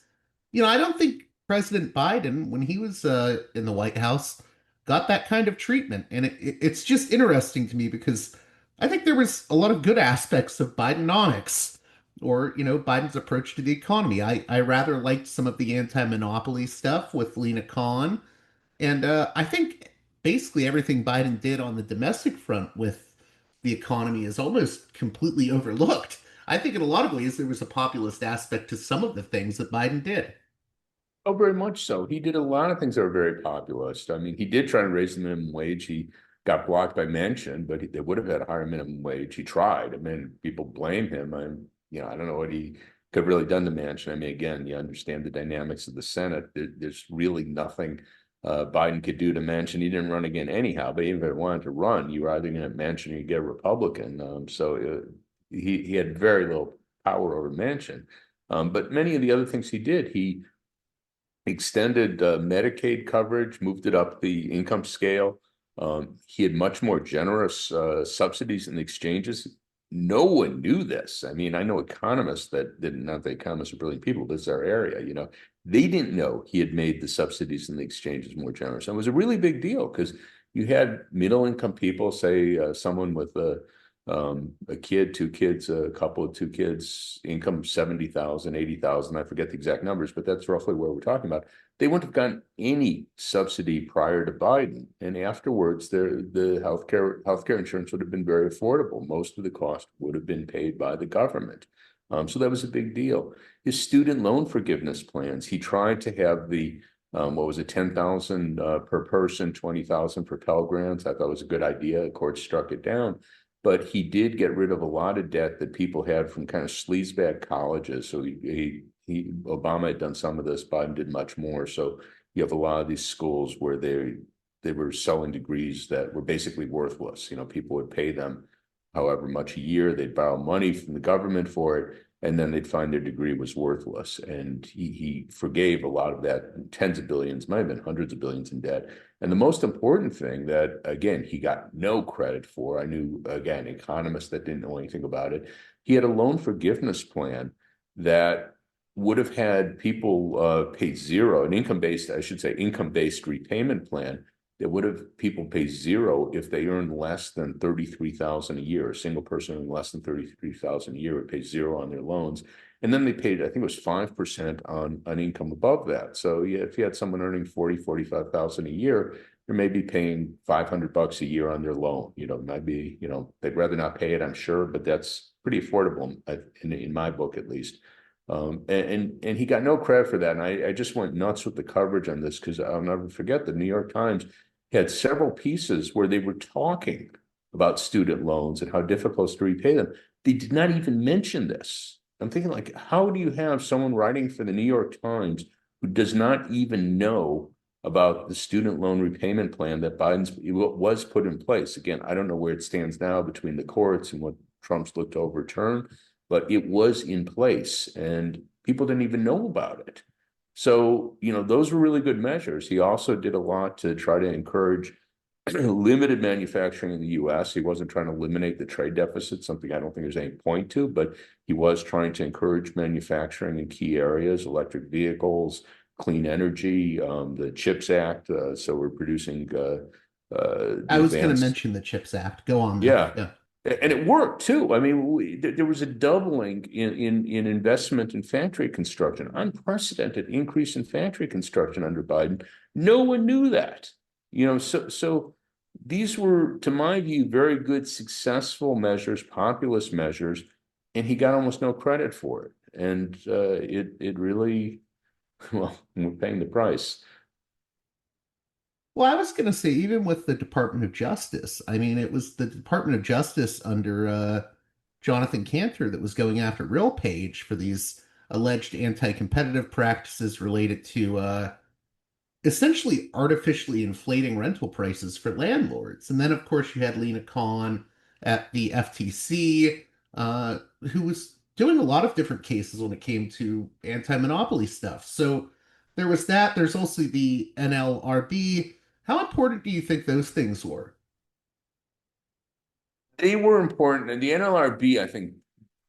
[SPEAKER 1] I don't think President Biden, when he was in the White House, got that kind of treatment. And it's just interesting to me because I think there was a lot of good aspects of Bidenomics or, Biden's approach to the economy. I rather liked some of the anti-monopoly stuff with Lena Khan. And I think basically everything Biden did on the domestic front with the economy is almost completely overlooked. I think in a lot of ways there was a populist aspect to some of the things that Biden did.
[SPEAKER 2] Oh, very much so. He did a lot of things that were very populist. I mean, he did try to raise the minimum wage. He got blocked by Manchin, but they would have had a higher minimum wage. He tried. I mean, people blame him. I don't know what he could have really done to Manchin. I mean, again, you understand the dynamics of the Senate. There's really nothing Biden could do to Manchin. He didn't run again anyhow, but even if he wanted to run, you were either going to have Manchin or you get a Republican. He had very little power over Manchin. But many of the other things he did, he extended Medicaid coverage, moved it up the income scale. He had much more generous subsidies in the exchanges. No one knew this. I mean, I know economists that didn't, not the economists are brilliant people, this is our area, they didn't know he had made the subsidies in the exchanges more generous. And it was a really big deal because you had middle income people, say someone with a kid, two kids, a couple of two kids, income 70,000, 80,000. I forget the exact numbers, but that's roughly what we're talking about. They wouldn't have gotten any subsidy prior to Biden. And afterwards, the healthcare insurance would have been very affordable. Most of the cost would have been paid by the government. So that was a big deal. His student loan forgiveness plans, he tried to have the what was it, 10,000 per person, 20,000 for Pell Grants. I thought it was a good idea. The court struck it down. But he did get rid of a lot of debt that people had from kind of sleazebag colleges. So Obama had done some of this, Biden did much more. So you have a lot of these schools where they were selling degrees that were basically worthless. People would pay them however much a year, they'd borrow money from the government for it, and then they'd find their degree was worthless. And he forgave a lot of that, tens of billions, might have been hundreds of billions in debt. And the most important thing that, again, he got no credit for, I knew, again, economists that didn't know anything about it, he had a loan forgiveness plan that would have had people pay zero, an income-based, I should say, income-based repayment plan that would have people pay zero if they earn less than 33,000 a year. A single person earning less than 33,000 a year would pay zero on their loans. And then they paid, I think it was 5% on income above that. So yeah, if you had someone earning 45,000 a year, you're maybe paying $500 a year on their loan. Maybe, they'd rather not pay it, I'm sure, but that's pretty affordable in my book, at least. And he got no credit for that. And I just went nuts with the coverage on this because I'll never forget the New York Times had several pieces where they were talking about student loans and how difficult it's to repay them. They did not even mention this. I'm thinking, like, how do you have someone writing for the New York Times who does not even know about the student loan repayment plan that Biden's was put in place? Again, I don't know where it stands now between the courts and what Trump's looked to overturn, but it was in place and people didn't even know about it. So, those were really good measures. He also did a lot to try to encourage limited manufacturing in the US. He wasn't trying to eliminate the trade deficit, something I don't think there's any point to, but he was trying to encourage manufacturing in key areas, electric vehicles, clean energy, the CHIPS Act. So we're producing
[SPEAKER 1] I
[SPEAKER 2] the
[SPEAKER 1] was going to
[SPEAKER 2] advanced.
[SPEAKER 1] mention the CHIPS Act. Go on though.
[SPEAKER 2] Yeah.
[SPEAKER 1] Yeah.
[SPEAKER 2] And it worked too. I mean, there was a doubling in investment in factory construction, unprecedented increase in factory construction under Biden. No one knew that. So these were, to my view, very good, successful measures, populist measures, and he got almost no credit for it. And it really, well, we're paying the price.
[SPEAKER 1] Well, I was going to say, even with the Department of Justice, I mean, it was the Department of Justice under Jonathan Cantor that was going after RealPage for these alleged anti-competitive practices related to essentially artificially inflating rental prices for landlords. And then, of course, you had Lena Khan at the FTC, who was doing a lot of different cases when it came to anti-monopoly stuff. So there was that. There's also the NLRB. How important do you think those things were?
[SPEAKER 2] They were important, and the NLRB, I think,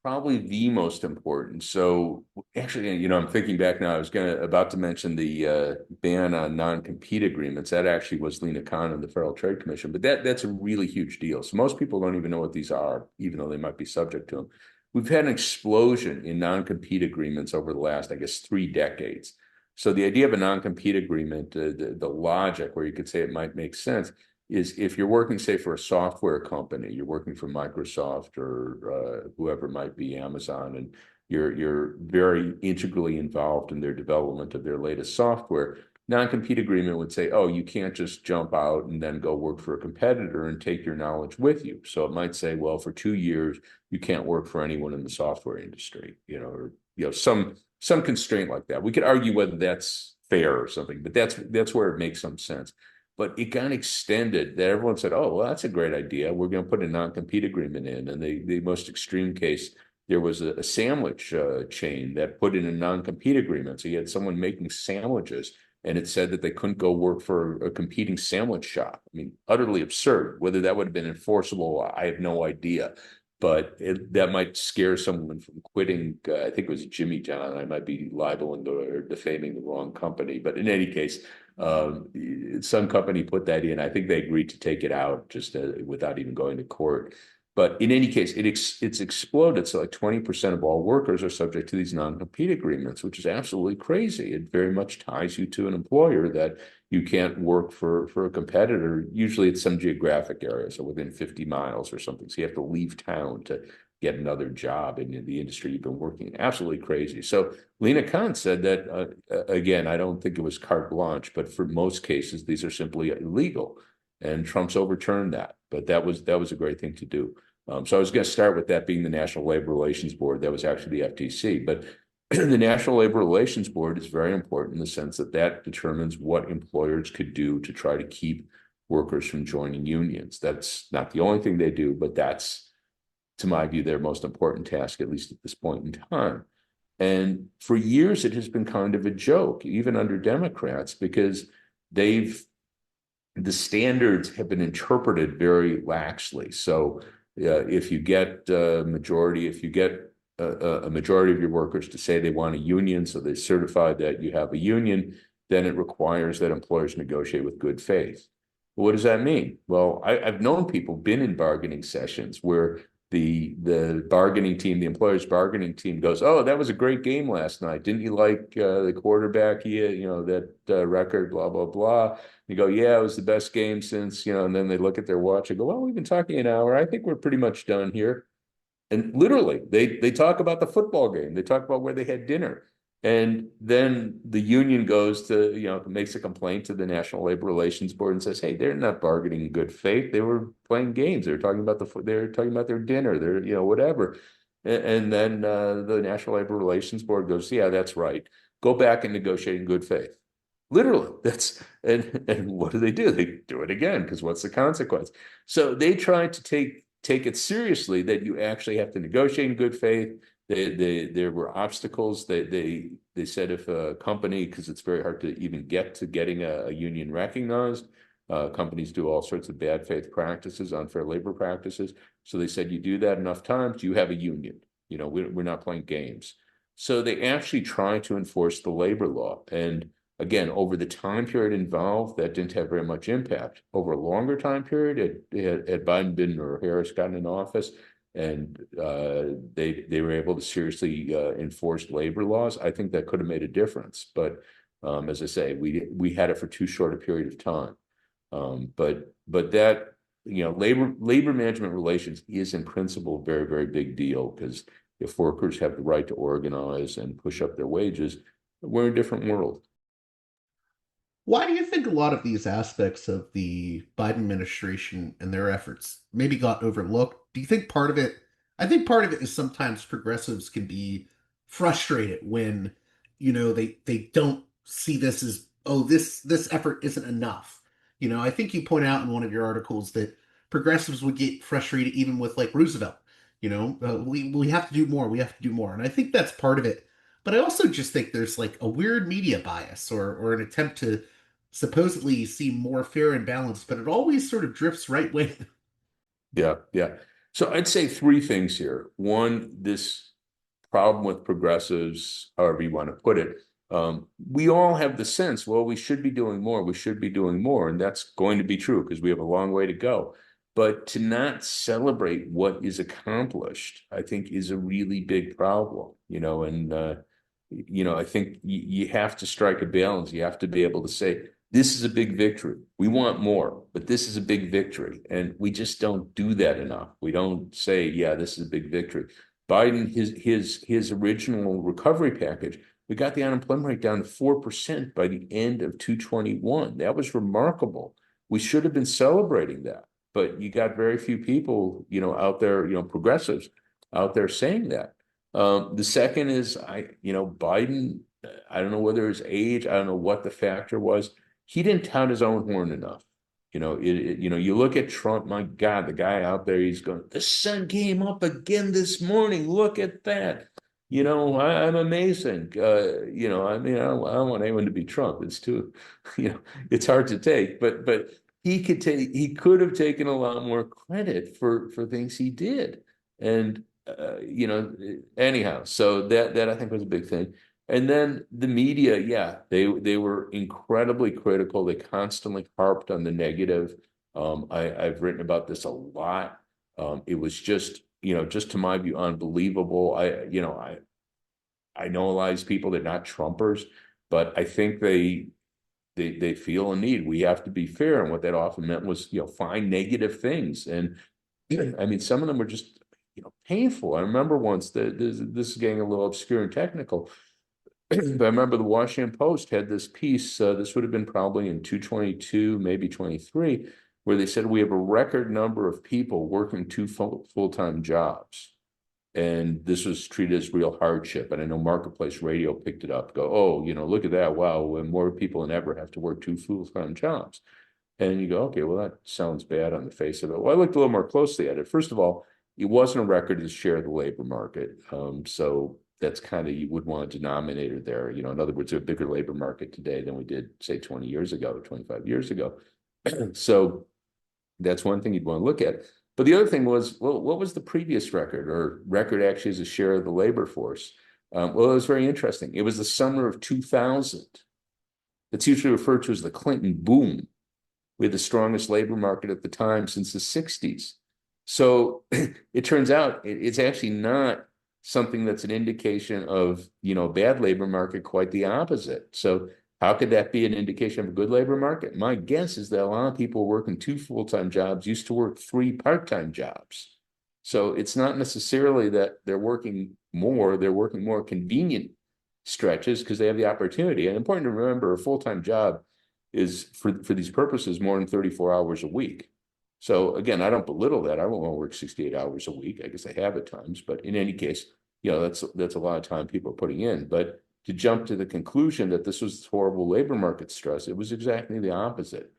[SPEAKER 2] probably the most important. So actually, I'm thinking back now. I was about to mention the ban on non-compete agreements. That actually was Lena Khan and the Federal Trade Commission, but that's a really huge deal. So most people don't even know what these are, even though they might be subject to them. We've had an explosion in non-compete agreements over the last, I guess, 3 decades. So the idea of a non-compete agreement, the logic where you could say it might make sense is if you're working, say, for a software company, you're working for Microsoft or whoever it might be, Amazon, and you're very integrally involved in their development of their latest software. Non-compete agreement would say, oh, you can't just jump out and then go work for a competitor and take your knowledge with you. So it might say, well, for 2 years, you can't work for anyone in the software industry, or some constraint like that. We could argue whether that's fair or something, but that's where it makes some sense. But it got extended that everyone said, oh, well, that's a great idea. We're going to put a non-compete agreement in. And the most extreme case, there was a sandwich chain that put in a non-compete agreement. So you had someone making sandwiches, and it said that they couldn't go work for a competing sandwich shop. I mean, utterly absurd. Whether that would have been enforceable, I have no idea. But that might scare someone from quitting. I think it was Jimmy John. I might be libeling or defaming the wrong company. But in any case, some company put that in. I think they agreed to take it out just without even going to court. But in any case, it's exploded. So like 20% of all workers are subject to these non-compete agreements, which is absolutely crazy. It very much ties you to an employer that you can't work for a competitor. Usually it's some geographic area, so within 50 miles or something. So you have to leave town to get another job in the industry you've been working in. Absolutely crazy. So Lena Khan said that, again, I don't think it was carte blanche, but for most cases, these are simply illegal. And Trump's overturned that. But that was a great thing to do. So I was going to start with that being the National Labor Relations Board. That was actually the FTC. But the National Labor Relations Board is very important in the sense that determines what employers could do to try to keep workers from joining unions. That's not the only thing they do, but that's, to my view, their most important task, at least at this point in time. And for years, it has been kind of a joke, even under Democrats, because the standards have been interpreted very laxly. So if you get a majority of your workers to say they want a union, so they certify that you have a union, then it requires that employers negotiate with good faith. Well, what does that mean? Well, I've known people been in bargaining sessions where the bargaining team, the employer's bargaining team goes, oh, that was a great game last night. Didn't you like the quarterback? That record, blah, blah, blah. You go, yeah, it was the best game since, and then they look at their watch and go, well, we've been talking an hour. I think we're pretty much done here. And literally, they talk about the football game. They talk about where they had dinner. And then the union goes to, makes a complaint to the National Labor Relations Board and says, hey, they're not bargaining in good faith. They were playing games. They're talking about their dinner, whatever. And then the National Labor Relations Board goes, yeah, that's right. Go back and negotiate in good faith. Literally, and what do? They do it again, because what's the consequence? So they try to take it seriously that you actually have to negotiate in good faith. There were obstacles. They said if a company, because it's very hard to even get to getting a union recognized, companies do all sorts of bad faith practices, unfair labor practices. So they said you do that enough times, you have a union. We're not playing games. So they actually try to enforce the labor law. And again, over the time period involved, that didn't have very much impact. Over a longer time period, had Biden been or Harris gotten in office, and they were able to seriously enforce labor laws, I think that could have made a difference. But as I say, we had it for too short a period of time. But that labor management relations is in principle a very, very big deal, because if workers have the right to organize and push up their wages, we're in a different world.
[SPEAKER 1] Why do you think a lot of these aspects of the Biden administration and their efforts maybe got overlooked? Do you think part of it, I think part of it is sometimes progressives can be frustrated when, they don't see this as, oh, this effort isn't enough. I think you point out in one of your articles that progressives would get frustrated even with like Roosevelt. We have to do more, we have to do more. And I think that's part of it. But I also just think there's like a weird media bias or an attempt to supposedly seem more fair and balanced, but it always sort of drifts right wing.
[SPEAKER 2] Yeah, yeah. So I'd say three things here. One, this problem with progressives, however you want to put it, we all have the sense, well, we should be doing more, we should be doing more. And that's going to be true because we have a long way to go. But to not celebrate what is accomplished, I think is a really big problem, I think you have to strike a balance. You have to be able to say, this is a big victory. We want more, but this is a big victory. And we just don't do that enough. We don't say, yeah, this is a big victory. Biden, his original recovery package, we got the unemployment rate down to 4% by the end of 2021. That was remarkable. We should have been celebrating that, but you got very few people, out there, progressives out there saying that. The second is Biden, I don't know whether his age, I don't know what the factor was. He didn't tout his own horn enough. You look at Trump, my God, the guy out there, he's going, the sun came up again this morning. Look at that. I'm amazing. I don't want anyone to be Trump. It's too, it's hard to take, but he could have taken a lot more credit for things he did. And, anyhow, so that I think was a big thing. And then the media, yeah, they were incredibly critical. They constantly harped on the negative. I've written about this a lot. It was just to my view, unbelievable. I know a lot of these people, they're not Trumpers, but I think they feel a need. We have to be fair. And what that often meant was, find negative things. And I mean, some of them were just, painful. I remember once this is getting a little obscure and technical. But I remember the Washington Post had this piece, this would have been probably in 222, maybe 23, where they said we have a record number of people working two full-time jobs. And this was treated as real hardship. And I know Marketplace Radio picked it up, go, oh, look at that. Wow, when more people than ever have to work two full-time jobs. And you go, okay, well, that sounds bad on the face of it. Well, I looked a little more closely at it. First of all, it wasn't a record of the share of the labor market. So that's kind of, you would want a denominator there. In other words, a bigger labor market today than we did, say, 20 years ago, 25 years ago. So that's one thing you'd want to look at. But the other thing was, well, what was the previous record, or record actually as a share of the labor force? Well, it was very interesting. It was the summer of 2000. It's usually referred to as the Clinton boom. We had the strongest labor market at the time since the 60s. So it turns out it's actually not something that's an indication of, bad labor market, quite the opposite. So how could that be an indication of a good labor market? My guess is that a lot of people working two full-time jobs used to work three part-time jobs. So it's not necessarily that they're working more convenient stretches because they have the opportunity. And important to remember, a full-time job is for these purposes more than 34 hours a week. So again, I don't belittle that. I won't want to work 68 hours a week. I guess I have at times, but in any case, that's a lot of time people are putting in. But to jump to the conclusion that this was horrible labor market stress, it was exactly the opposite.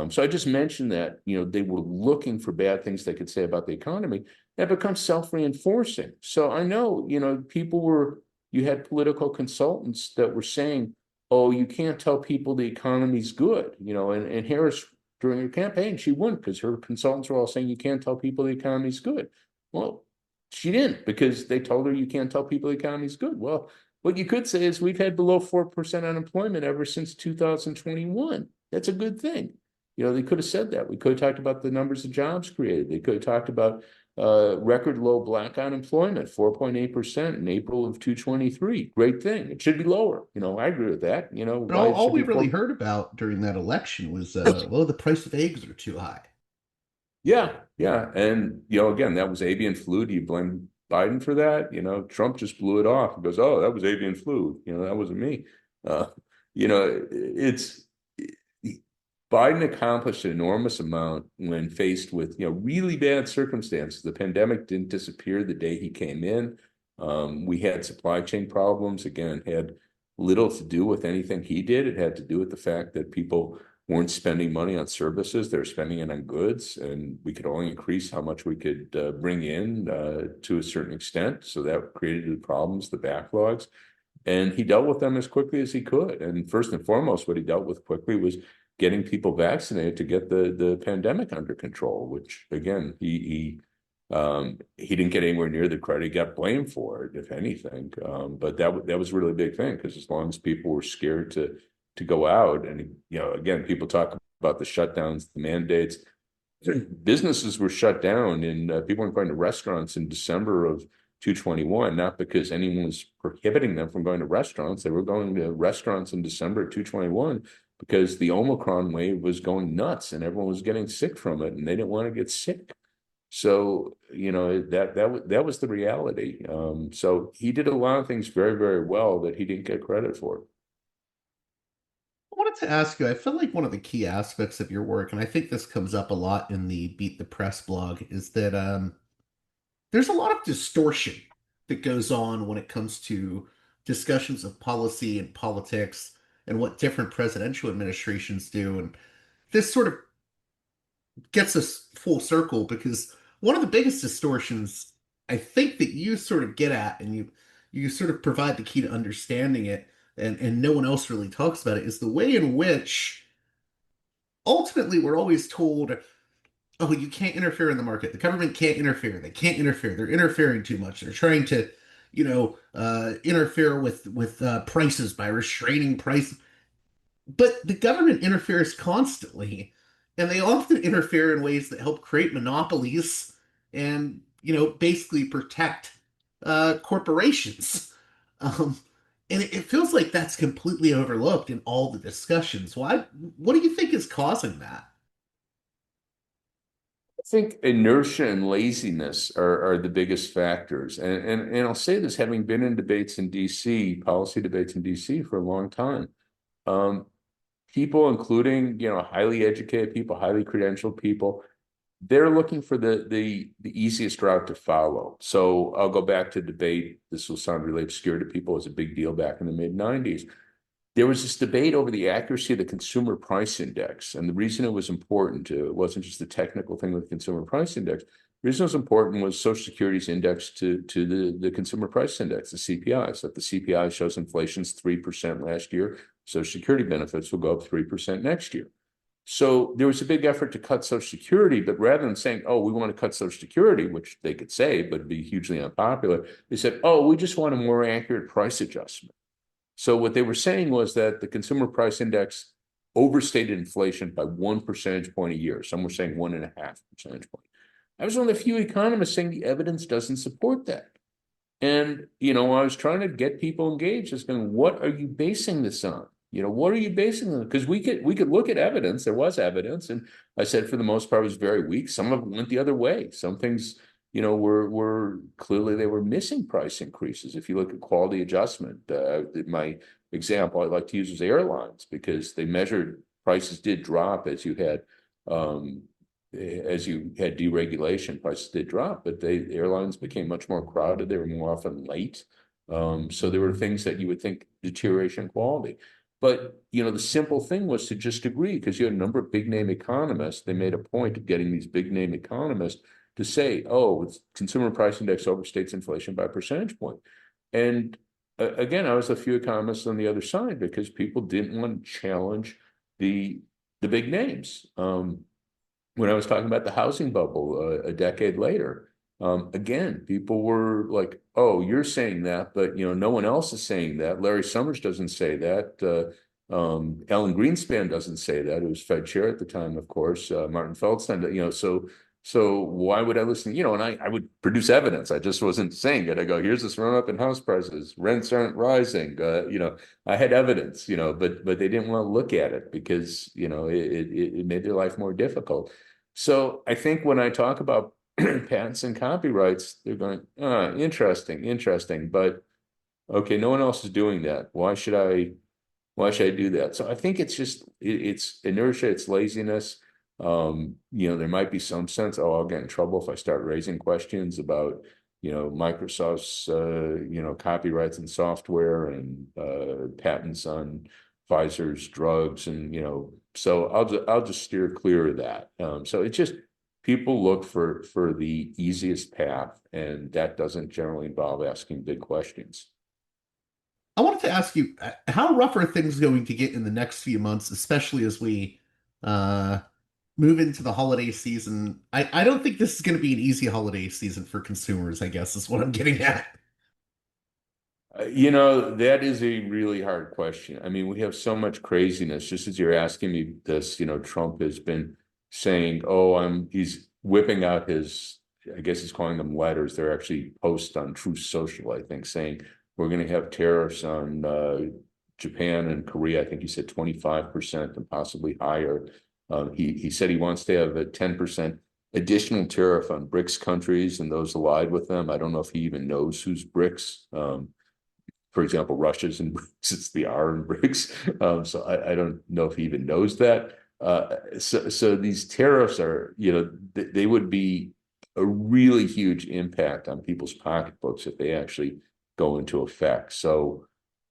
[SPEAKER 2] So I just mentioned that, they were looking for bad things they could say about the economy. That becomes self-reinforcing. So I know, you had political consultants that were saying, oh, you can't tell people the economy's good, and Harris during her campaign, she wouldn't because her consultants were all saying you can't tell people the economy's good. Well, she didn't because they told her you can't tell people the economy's good. Well, what you could say is we've had below 4% unemployment ever since 2021. That's a good thing. They could have said that. We could have talked about the numbers of jobs created. They could have talked about record low black unemployment, 4.8% in April of 2023. Great thing. It should be lower. I agree with that.
[SPEAKER 1] But
[SPEAKER 2] Why it
[SPEAKER 1] all
[SPEAKER 2] should
[SPEAKER 1] we
[SPEAKER 2] be
[SPEAKER 1] really
[SPEAKER 2] 4.
[SPEAKER 1] heard about during that election was, well, the price of eggs are too high.
[SPEAKER 2] Yeah, yeah. And, again, that was avian flu. Do you blame Biden for that? Trump just blew it off and goes, oh, that was avian flu. That wasn't me. Uh, it's Biden accomplished an enormous amount when faced with, really bad circumstances. The pandemic didn't disappear the day he came in. We had supply chain problems. Again, it had little to do with anything he did. It had to do with the fact that people weren't spending money on services. They were spending it on goods, and we could only increase how much we could bring in to a certain extent. So that created the problems, the backlogs. And he dealt with them as quickly as he could. And first and foremost, what he dealt with quickly was getting people vaccinated to get the pandemic under control, which again, he didn't get anywhere near the credit. He got blamed for it, if anything. But that was a really big thing because as long as people were scared to go out, and again, people talk about the shutdowns, the mandates. Businesses were shut down, and people weren't going to restaurants in December of 2021, not because anyone was prohibiting them from going to restaurants. They were going to restaurants in December of 2021 because the Omicron wave was going nuts and everyone was getting sick from it, and they didn't want to get sick. So, that was the reality. So he did a lot of things very, very well that he didn't get credit for.
[SPEAKER 1] I wanted to ask you, I feel like one of the key aspects of your work, and I think this comes up a lot in the Beat the Press blog, is that there's a lot of distortion that goes on when it comes to discussions of policy and politics and what different presidential administrations do. And this sort of gets us full circle because one of the biggest distortions I think that you sort of get at and you sort of provide the key to understanding it and no one else really talks about it is the way in which ultimately we're always told, oh, you can't interfere in the market. The government can't interfere. They can't interfere. They're interfering too much. They're trying to, interfere with prices by restraining price. But the government interferes constantly, and they often interfere in ways that help create monopolies and, basically protect corporations. Um, and it feels like that's completely overlooked in all the discussions. What do you think is causing that?
[SPEAKER 2] I think inertia and laziness are the biggest factors. And I'll say this, having been in debates in DC, policy debates in DC for a long time. Um, People, including, highly educated people, highly credentialed people, they're looking for the easiest route to follow. So I'll go back to debate. This will sound really obscure to people. It was a big deal back in the mid 90s. There was this debate over the accuracy of the consumer price index. And the reason it was important it wasn't just the technical thing with the consumer price index. The reason it was important was Social Security's index to the consumer price index, the CPI. So if the CPI shows inflation's 3% last year, Social Security benefits will go up 3% next year. So there was a big effort to cut Social Security, but rather than saying, oh, we want to cut Social Security, which they could say, but it'd be hugely unpopular, they said, oh, we just want a more accurate price adjustment. So what they were saying was that the consumer price index overstated inflation by 1 percentage point a year. Some were saying 1.5 percentage point. I was one of the few economists saying the evidence doesn't support that. And, I was trying to get people engaged, just going, what are you basing this on? What are you basing it on? Because we could look at evidence. There was evidence. And I said, for the most part, it was very weak. Some of it went the other way. Some things were clearly they were missing price increases. If you look at quality adjustment, my example I like to use is airlines, because they measured prices did drop um, as you had deregulation, prices did drop, but airlines became much more crowded. They were more often late. So there were things that you would think deterioration in quality. But the simple thing was to just agree, because you had a number of big name economists. They made a point of getting these big name economists to say, oh, consumer price index overstates inflation by a percentage point. And again, I was a few economists on the other side, because people didn't want to challenge the big names. When I was talking about the housing bubble a decade later, again, people were like, "Oh, you're saying that, but no one else is saying that. Larry Summers doesn't say that. Alan Greenspan doesn't say that. Who was Fed chair at the time, of course. Martin Feldstein. So why would I listen? And I would produce evidence. I just wasn't saying it. I go, here's this run up in house prices. Rents aren't rising. I had evidence. But they didn't want to look at it, because it made their life more difficult. So I think when I talk about patents and copyrights, they're going, interesting, interesting, but okay, no one else is doing that. Why should I do that? So I think it's inertia, it's laziness. There might be some sense, oh, I'll get in trouble if I start raising questions about, Microsoft's, copyrights and software, and patents on Pfizer's drugs, and so I'll just steer clear of that. So it's just people look for the easiest path, and that doesn't generally involve asking big questions.
[SPEAKER 1] I wanted to ask you, how rough are things going to get in the next few months, especially as we uh, move into the holiday season? I don't think this is going to be an easy holiday season for consumers, I guess, is what I'm getting at.
[SPEAKER 2] That is a really hard question. I mean, we have so much craziness. Just as you're asking me this, Trump has been saying, oh, he's whipping out I guess he's calling them letters. They're actually posts on Truth Social, I think, saying we're going to have tariffs on Japan and Korea. I think he said 25% and possibly higher. He said he wants to have a 10% additional tariff on BRICS countries and those allied with them. I don't know if he even knows who's BRICS. For example, Russia's in BRICS, it's the R in BRICS. So I don't know if he even knows that. So these tariffs are, they would be a really huge impact on people's pocketbooks if they actually go into effect. So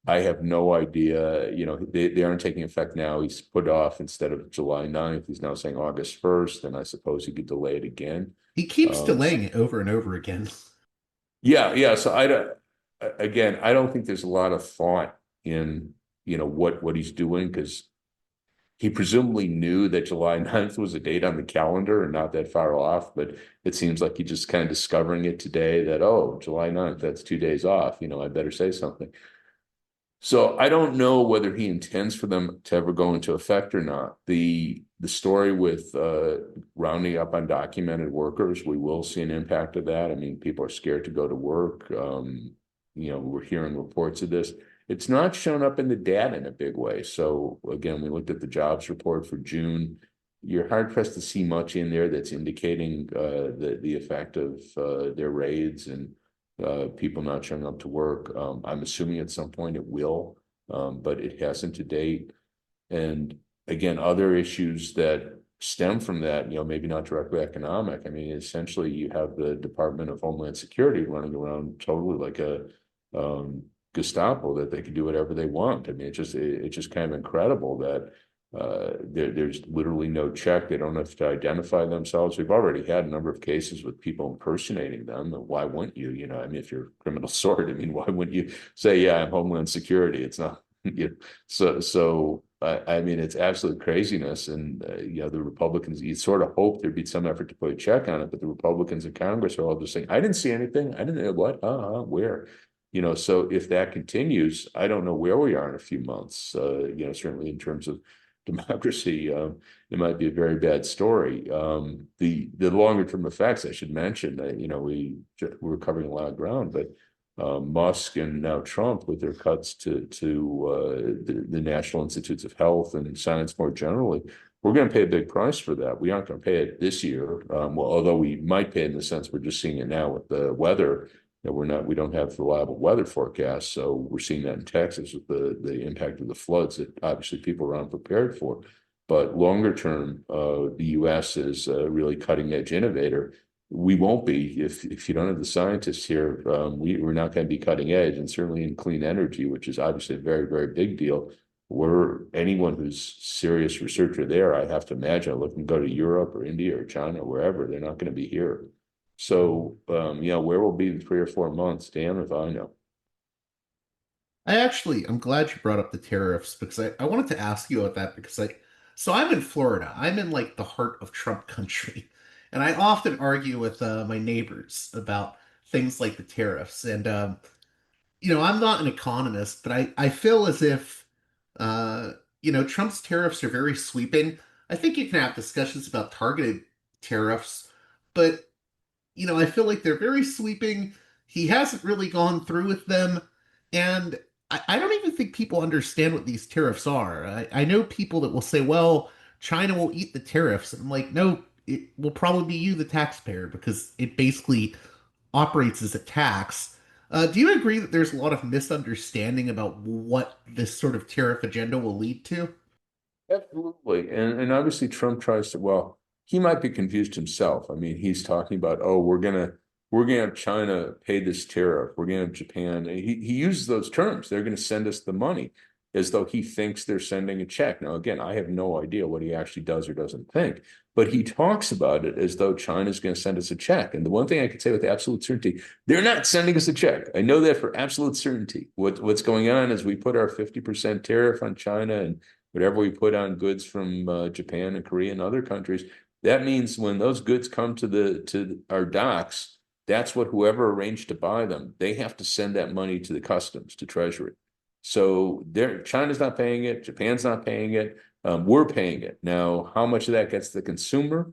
[SPEAKER 2] I have no idea, they aren't taking effect now. He's put off, instead of July 9th, he's now saying August 1st, and I suppose he could delay it again.
[SPEAKER 1] He keeps
[SPEAKER 2] So
[SPEAKER 1] delaying it over and over again.
[SPEAKER 2] yeah, yeah. So I don't think there's a lot of thought in, what he's doing, because he presumably knew that July 9th was a date on the calendar and not that far off, but it seems like he's just kind of discovering it today that, oh, July 9th, that's 2 days off. I better say something. So I don't know whether he intends for them to ever go into effect or not. The story with rounding up undocumented workers, we will see an impact of that. I mean, people are scared to go to work. We're hearing reports of this. It's not shown up in the data in a big way. So again, we looked at the jobs report for June. You're hard pressed to see much in there that's indicating the effect of their raids and people not showing up to work. I'm assuming at some point it will, but it hasn't to date. And again, other issues that stem from that, maybe not directly economic. I mean, essentially, you have the Department of Homeland Security running around totally like a Gestapo, that they can do whatever they want. I mean, it's just kind of incredible that there's literally no check. They don't have to identify themselves. We've already had a number of cases with people impersonating them. Why wouldn't you? I mean, if you're a criminal sort, I mean, why wouldn't you say, yeah, I'm Homeland Security? It's not, so I mean, it's absolute craziness. And, the Republicans, you sort of hope there'd be some effort to put a check on it, but the Republicans in Congress are all just saying, I didn't see anything. I didn't know what, where? So if that continues, I don't know where we are in a few months, certainly in terms of democracy, it might be a very bad story. The longer term effects, I should mention, we're covering a lot of ground, but Musk and now Trump with their cuts to the National Institutes of Health and science more generally, we're going to pay a big price for that. We aren't going to pay it this year. Well, although we might pay it in the sense we're just seeing it now with the weather. We don't have reliable weather forecasts. So we're seeing that in Texas with the impact of the floods that obviously people are unprepared for. But longer term, the US is a really cutting edge innovator. We won't be if you don't have the scientists here. We're not going to be cutting edge, and certainly in clean energy, which is obviously a very, very big deal. Anyone who's serious researcher there, I have to imagine, looking to go to Europe or India or China, wherever, they're not going to be here. So, where we'll be in 3 or 4 months, damn if I know.
[SPEAKER 1] I'm glad you brought up the tariffs because I wanted to ask you about that because so I'm in Florida. I'm in like the heart of Trump country. And I often argue with my neighbors about things like the tariffs. And, I'm not an economist, but I feel as if, uh, Trump's tariffs are very sweeping. I think you can have discussions about targeted tariffs, but I feel like they're very sweeping. He hasn't really gone through with them. And I don't even think people understand what these tariffs are. I know people that will say, well, China will eat the tariffs. And I'm like, no, it will probably be you, the taxpayer, because it basically operates as a tax. Do you agree that there's a lot of misunderstanding about what this sort of tariff agenda will lead to?
[SPEAKER 2] Absolutely. And obviously Trump tries to, well, he might be confused himself. I mean, he's talking about, oh, we're gonna have China pay this tariff. We're gonna have Japan. He uses those terms. They're gonna send us the money as though he thinks they're sending a check. Now, again, I have no idea what he actually does or doesn't think, but he talks about it as though China's going to send us a check. And the one thing I can say with absolute certainty, they're not sending us a check. I know that for absolute certainty. What's going on is we put our 50% tariff on China and whatever we put on goods from Japan and Korea and other countries. That means when those goods come to our docks, that's what whoever arranged to buy them, they have to send that money to the customs, to Treasury. So China's not paying it, Japan's not paying it, we're paying it. Now, how much of that gets to the consumer?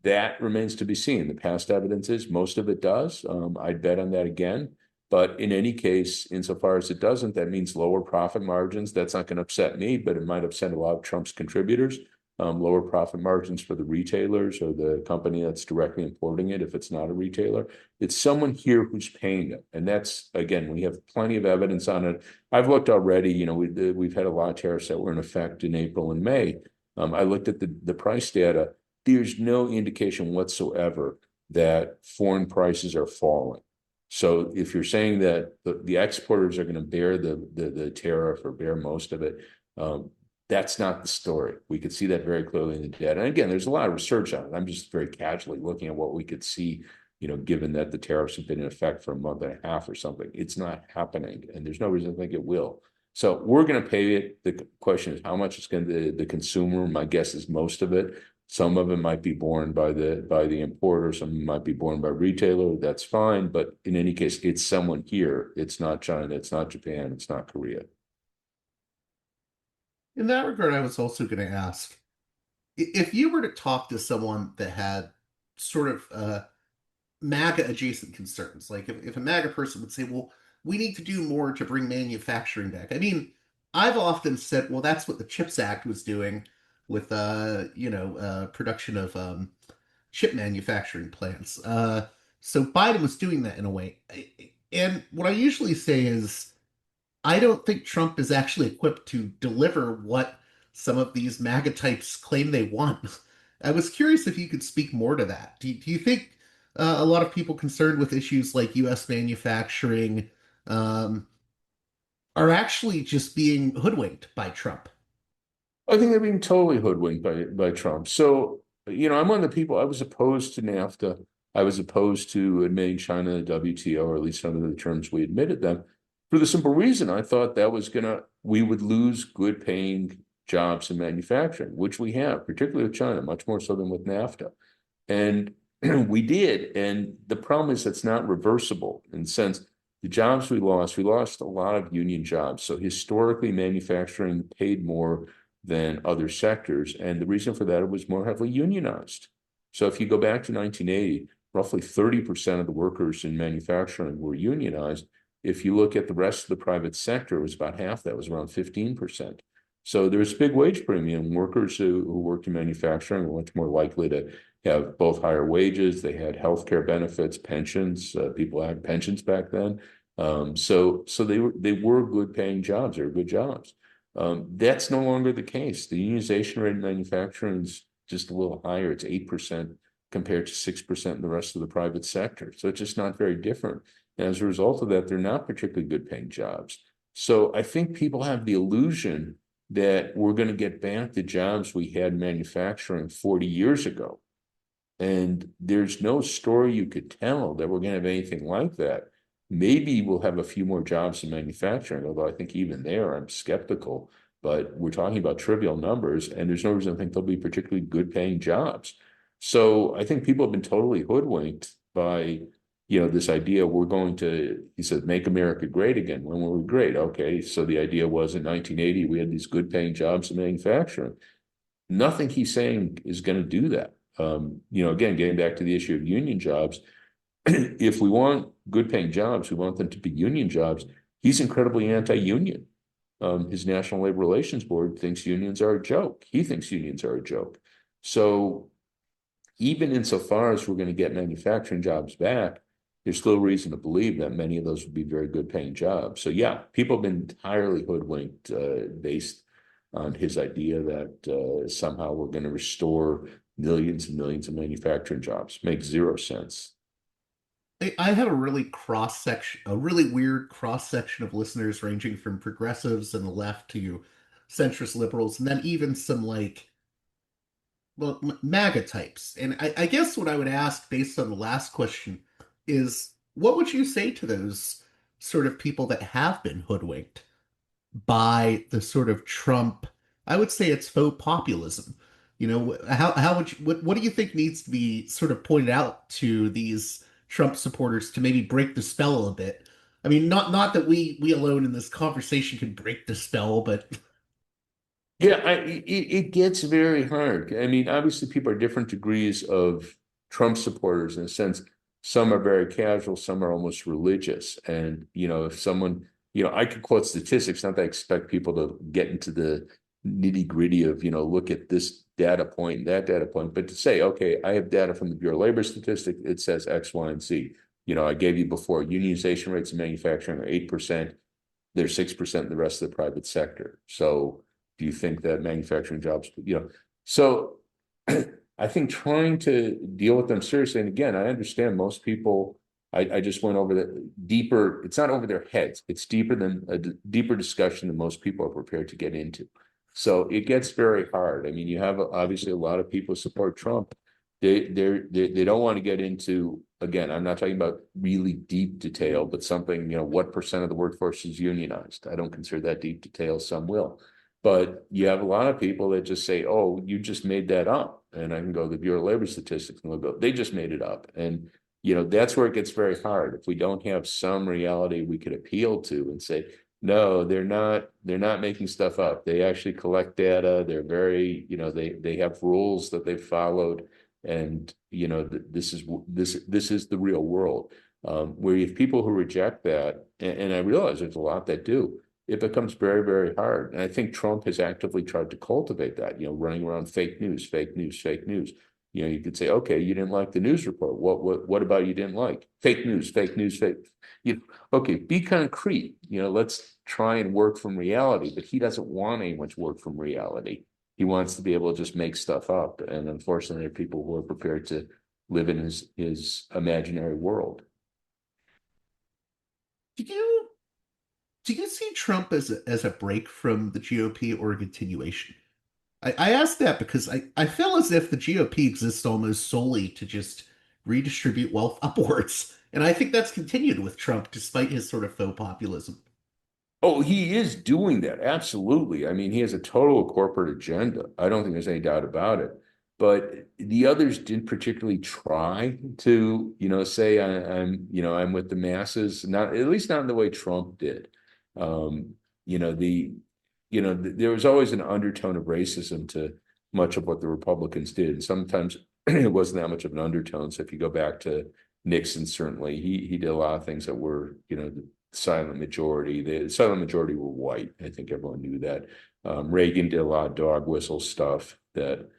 [SPEAKER 2] That remains to be seen. The past evidence is most of it does. I'd bet on that again. But in any case, insofar as it doesn't, that means lower profit margins. That's not going to upset me, but it might upset a lot of Trump's contributors. Lower profit margins for the retailers or the company that's directly importing it, if it's not a retailer. It's someone here who's paying it. And that's, again, we have plenty of evidence on it. I've looked already, we've had a lot of tariffs that were in effect in April and May. I looked at the price data. There's no indication whatsoever that foreign prices are falling. So if you're saying that the exporters are going to bear the tariff or bear most of it, that's not the story. We could see that very clearly in the data. And again, there's a lot of research on it. I'm just very casually looking at what we could see, given that the tariffs have been in effect for a month and a half or something. It's not happening, and there's no reason to think it will. So we're going to pay it. The question is how much it's going to the consumer. My guess is most of it. Some of it might be borne by the importer, some might be borne by retailer. That's fine, but in any case, it's someone here. It's not China, it's not Japan, it's not Korea.
[SPEAKER 1] In that regard, I was also going to ask if you were to talk to someone that had sort of MAGA adjacent concerns, like if a MAGA person would say, well, we need to do more to bring manufacturing back. I mean, I've often said, well, that's what the CHIPS Act was doing with, production of chip manufacturing plants. So Biden was doing that in a way. And what I usually say is, I don't think Trump is actually equipped to deliver what some of these MAGA types claim they want. I was curious if you could speak more to that. Do you think a lot of people concerned with issues like US manufacturing um, are actually just being hoodwinked by Trump?
[SPEAKER 2] I think they're being totally hoodwinked by Trump. So, I'm one of the people I was opposed to NAFTA. I was opposed to admitting China to the WTO, or at least under the terms we admitted them, for the simple reason I thought we would lose good paying jobs in manufacturing, which we have, particularly with China, much more so than with NAFTA. And we did. And the problem is that's not reversible in the sense the jobs we lost a lot of union jobs. So historically, manufacturing paid more than other sectors. And the reason for that, it was more heavily unionized. So if you go back to 1980, roughly 30% of the workers in manufacturing were unionized. If you look at the rest of the private sector, it was about half that, was around 15%. So there's big wage premium. Workers who worked in manufacturing were much more likely to have both higher wages. They had healthcare benefits, pensions. People had pensions back then. So they were good paying jobs. They were good jobs. That's no longer the case. The unionization rate in manufacturing is just a little higher. It's 8% compared to 6% in the rest of the private sector. So it's just not very different. And as a result of that, they're not particularly good paying jobs. So I think people have the illusion that we're going to get back the jobs we had manufacturing 40 years ago. And there's no story you could tell that we're going to have anything like that. Maybe we'll have a few more jobs in manufacturing, although I think even there I'm skeptical. But we're talking about trivial numbers, and there's no reason to think there'll be particularly good paying jobs. So I think people have been totally hoodwinked by, this idea we're going to, he said, make America great again. When were we great? Okay, so the idea was in 1980, we had these good paying jobs in manufacturing. Nothing he's saying is going to do that. Again, getting back to the issue of union jobs, if we want good paying jobs, we want them to be union jobs. He's incredibly anti-union. His National Labor Relations Board thinks unions are a joke. He thinks unions are a joke. So even insofar as we're going to get manufacturing jobs back, there's still reason to believe that many of those would be very good paying jobs. So yeah, people have been entirely hoodwinked based on his idea that somehow we're going to restore millions and millions of manufacturing jobs. Makes zero sense.
[SPEAKER 1] I have a a really weird cross section of listeners ranging from progressives and the left to centrist liberals, and then even some MAGA types. And I guess what I would ask based on the last question is what would you say to those sort of people that have been hoodwinked by the sort of Trump, I would say it's faux populism. How would you, what do you think needs to be sort of pointed out to these Trump supporters to maybe break the spell a bit? I mean, not that we alone in this conversation can break the spell, but
[SPEAKER 2] Yeah, it gets very hard. I mean, obviously, people are different degrees of Trump supporters in a sense. Some are very casual, some are almost religious. And, if someone, I could quote statistics, not that I expect people to get into the nitty gritty of, look at this data point and that data point, but to say, okay, I have data from the Bureau of Labor Statistics, it says X, Y, and Z. I gave you before unionization rates in manufacturing are 8%, they're 6% in the rest of the private sector. So, do you think that manufacturing jobs, so I think trying to deal with them seriously, and again, I understand most people, I just went over the deeper, it's not over their heads, it's deeper than a deeper discussion than most people are prepared to get into. So it gets very hard. I mean, you have obviously a lot of people support Trump. They don't want to get into, again, I'm not talking about really deep detail, but something, what percent of the workforce is unionized? I don't consider that deep detail, some will. But you have a lot of people that just say, oh, you just made that up. And I can go to the Bureau of Labor Statistics and they'll go, they just made it up. And, that's where it gets very hard. If we don't have some reality we could appeal to and say, no, they're not making stuff up. They actually collect data. They're very, they have rules that they've followed. And, this is the real world. Where you have people who reject that, and I realize there's a lot that do, it becomes very, very hard. And I think Trump has actively tried to cultivate that, running around fake news, fake news, fake news. You could say, okay, you didn't like the news report. What about you didn't like? Fake news, fake news, fake. Okay, be concrete. Let's try and work from reality. But he doesn't want anyone to work from reality. He wants to be able to just make stuff up. And unfortunately, there are people who are prepared to live in his imaginary world.
[SPEAKER 1] do you do you see Trump as a break from the GOP or a continuation? I ask that because I feel as if the GOP exists almost solely to just redistribute wealth upwards. And I think that's continued with Trump despite his sort of faux populism.
[SPEAKER 2] Oh, he is doing that. Absolutely. I mean, he has a total corporate agenda. I don't think there's any doubt about it. But the others didn't particularly try to, say I'm with the masses, not at least not in the way Trump did. Um, you know, the, there was always an undertone of racism to much of what the Republicans did. And sometimes it wasn't that much of an undertone. So if you go back to Nixon, certainly he did a lot of things that were, silent majority. The silent majority were white. I think everyone knew that. Reagan did a lot of dog whistle stuff that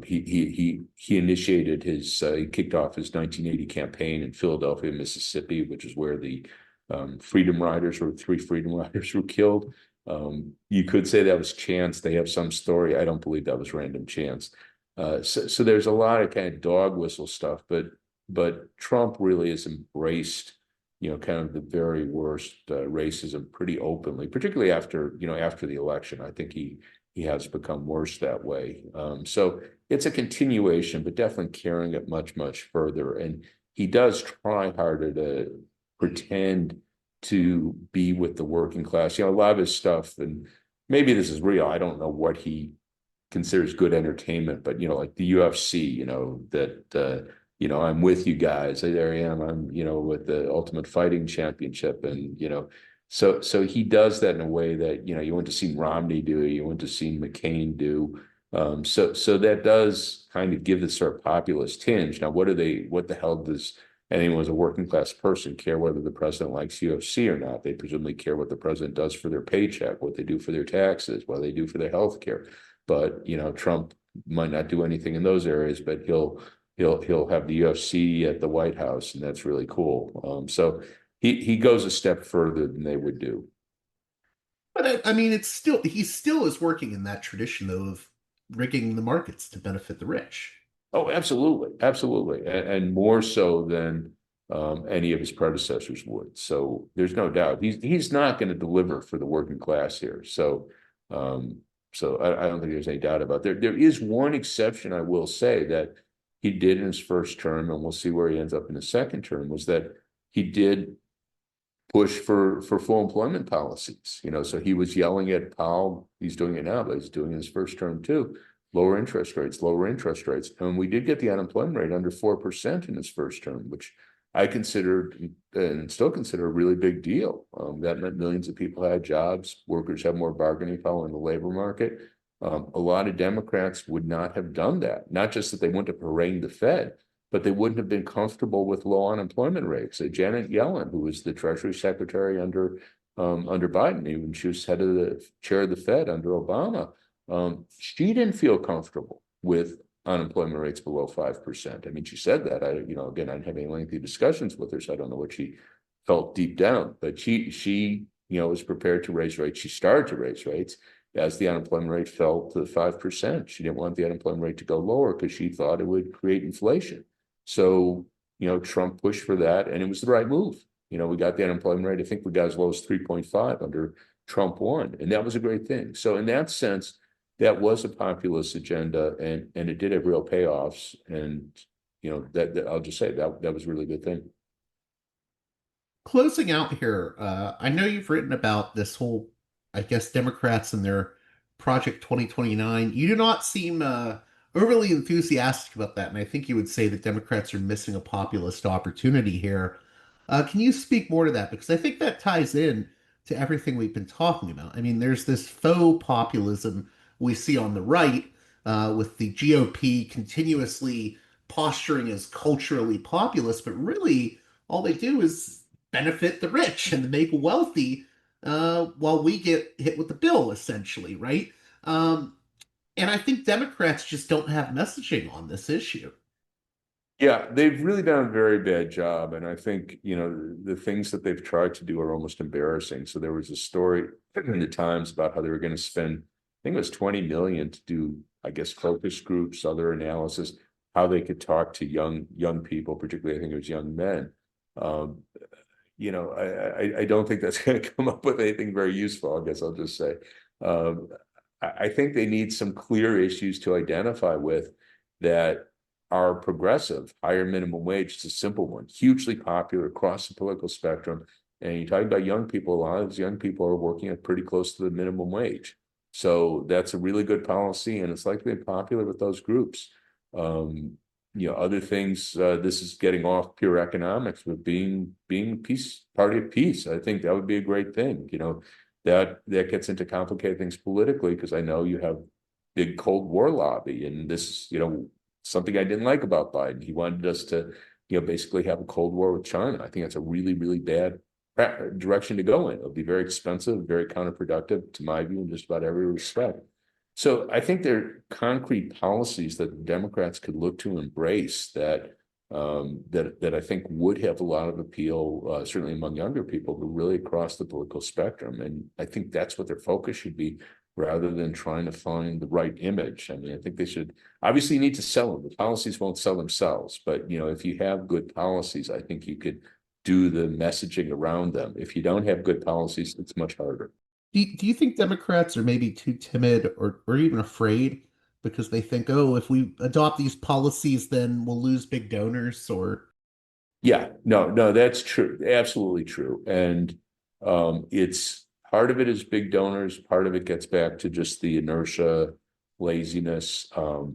[SPEAKER 2] he initiated he kicked off his 1980 campaign in Philadelphia, Mississippi, which is where the Freedom Riders or three Freedom Riders were killed. You could say that was chance. They have some story. I don't believe that was random chance. So there's a lot of kind of dog whistle stuff, but Trump really has embraced, kind of the very worst racism pretty openly, particularly after the election. I think he has become worse that way. So it's a continuation, but definitely carrying it much, much further. And he does try harder to pretend to be with the working class. A lot of his stuff, and maybe this is real, I don't know what he considers good entertainment, but like the UFC, that I'm with you guys. There I am. I'm, with the Ultimate Fighting Championship, and so he does that in a way that you wouldn't have seen Romney do, you wouldn't have seen McCain do. So that does kind of give this sort of populist tinge. Now, what the hell does anyone as a working class person care whether the president likes UFC or not? They presumably care what the president does for their paycheck, what they do for their taxes, what they do for their health care. But Trump might not do anything in those areas, but he'll have the UFC at the White House, and that's really cool. So he goes a step further than they would do.
[SPEAKER 1] But I mean, he still is working in that tradition though of rigging the markets to benefit the rich.
[SPEAKER 2] Oh, absolutely, absolutely, and more so than any of his predecessors would. So there's no doubt he's not going to deliver for the working class here. Um, so I don't think there's any doubt about it. There is one exception I will say that he did in his first term, and we'll see where he ends up in his second term, was that he did push for full employment policies. So he was yelling at Powell. He's doing it now, but he's doing it in his first term too. Lower interest rates, lower interest rates. And we did get the unemployment rate under 4% in his first term, which I considered and still consider a really big deal. That meant millions of people had jobs. Workers have more bargaining power in the labor market. A lot of Democrats would not have done that. Not just that they wouldn't have harangued the Fed, but they wouldn't have been comfortable with low unemployment rates. Janet Yellen, who was the Treasury Secretary under Biden, even she was head of the chair of the Fed under Obama, she didn't feel comfortable with unemployment rates below 5%. I mean, she said that. Again, I didn't have any lengthy discussions with her, so I don't know what she felt deep down. But she was prepared to raise rates. She started to raise rates as the unemployment rate fell to 5%. She didn't want the unemployment rate to go lower because she thought it would create inflation. So, Trump pushed for that, and it was the right move. We got the unemployment rate. I think we got as low as 3.5 under Trump 1, and that was a great thing. So in that sense, that was a populist agenda, and it did have real payoffs. And that I'll just say that was a really good thing.
[SPEAKER 1] Closing out here, I know you've written about this whole, I guess, Democrats and their Project 2029. You do not seem overly enthusiastic about that, and I think you would say that Democrats are missing a populist opportunity here. Can you speak more to that? Because I think that ties in to everything we've been talking about. I mean, there's this faux populism we see on the right with the GOP continuously posturing as culturally populist, but really all they do is benefit the rich and make wealthy while we get hit with the bill, essentially, right? Um, and I think Democrats just don't have messaging on this issue.
[SPEAKER 2] Yeah, they've really done a very bad job. And I think, the things that they've tried to do are almost embarrassing. So there was a story in the Times about how they were going to spend, I think it was 20 million to do, I guess, focus groups, other analysis, how they could talk to young people, particularly I think it was young men. Um, I don't think that's going to come up with anything very useful, I guess I'll just say. Um, I think they need some clear issues to identify with that are progressive. Higher minimum wage is a simple one, hugely popular across the political spectrum. And you're talking about young people, a lot of those young people are working at pretty close to the minimum wage. So that's a really good policy, and it's likely popular with those groups. Other things, this is getting off pure economics, but being peace, party of peace. I think that would be a great thing. That gets into complicated things politically, because I know you have big Cold War lobby, and this, something I didn't like about Biden. He wanted us to, basically have a Cold War with China. I think that's a really, really bad direction to go in. It'll be very expensive, very counterproductive to my view in just about every respect. So I think there are concrete policies that the Democrats could look to embrace that I think would have a lot of appeal, certainly among younger people, but really across the political spectrum. And I think that's what their focus should be, rather than trying to find the right image. I mean, I think they should obviously need to sell them. The policies won't sell themselves, but if you have good policies, I think you could do the messaging around them. If you don't have good policies, it's much harder.
[SPEAKER 1] Do you think Democrats are maybe too timid or even afraid because they think, oh, if we adopt these policies, then we'll lose big donors? Or
[SPEAKER 2] Yeah, no, that's true. Absolutely true. And it's part of it is big donors, part of it gets back to just the inertia, laziness. I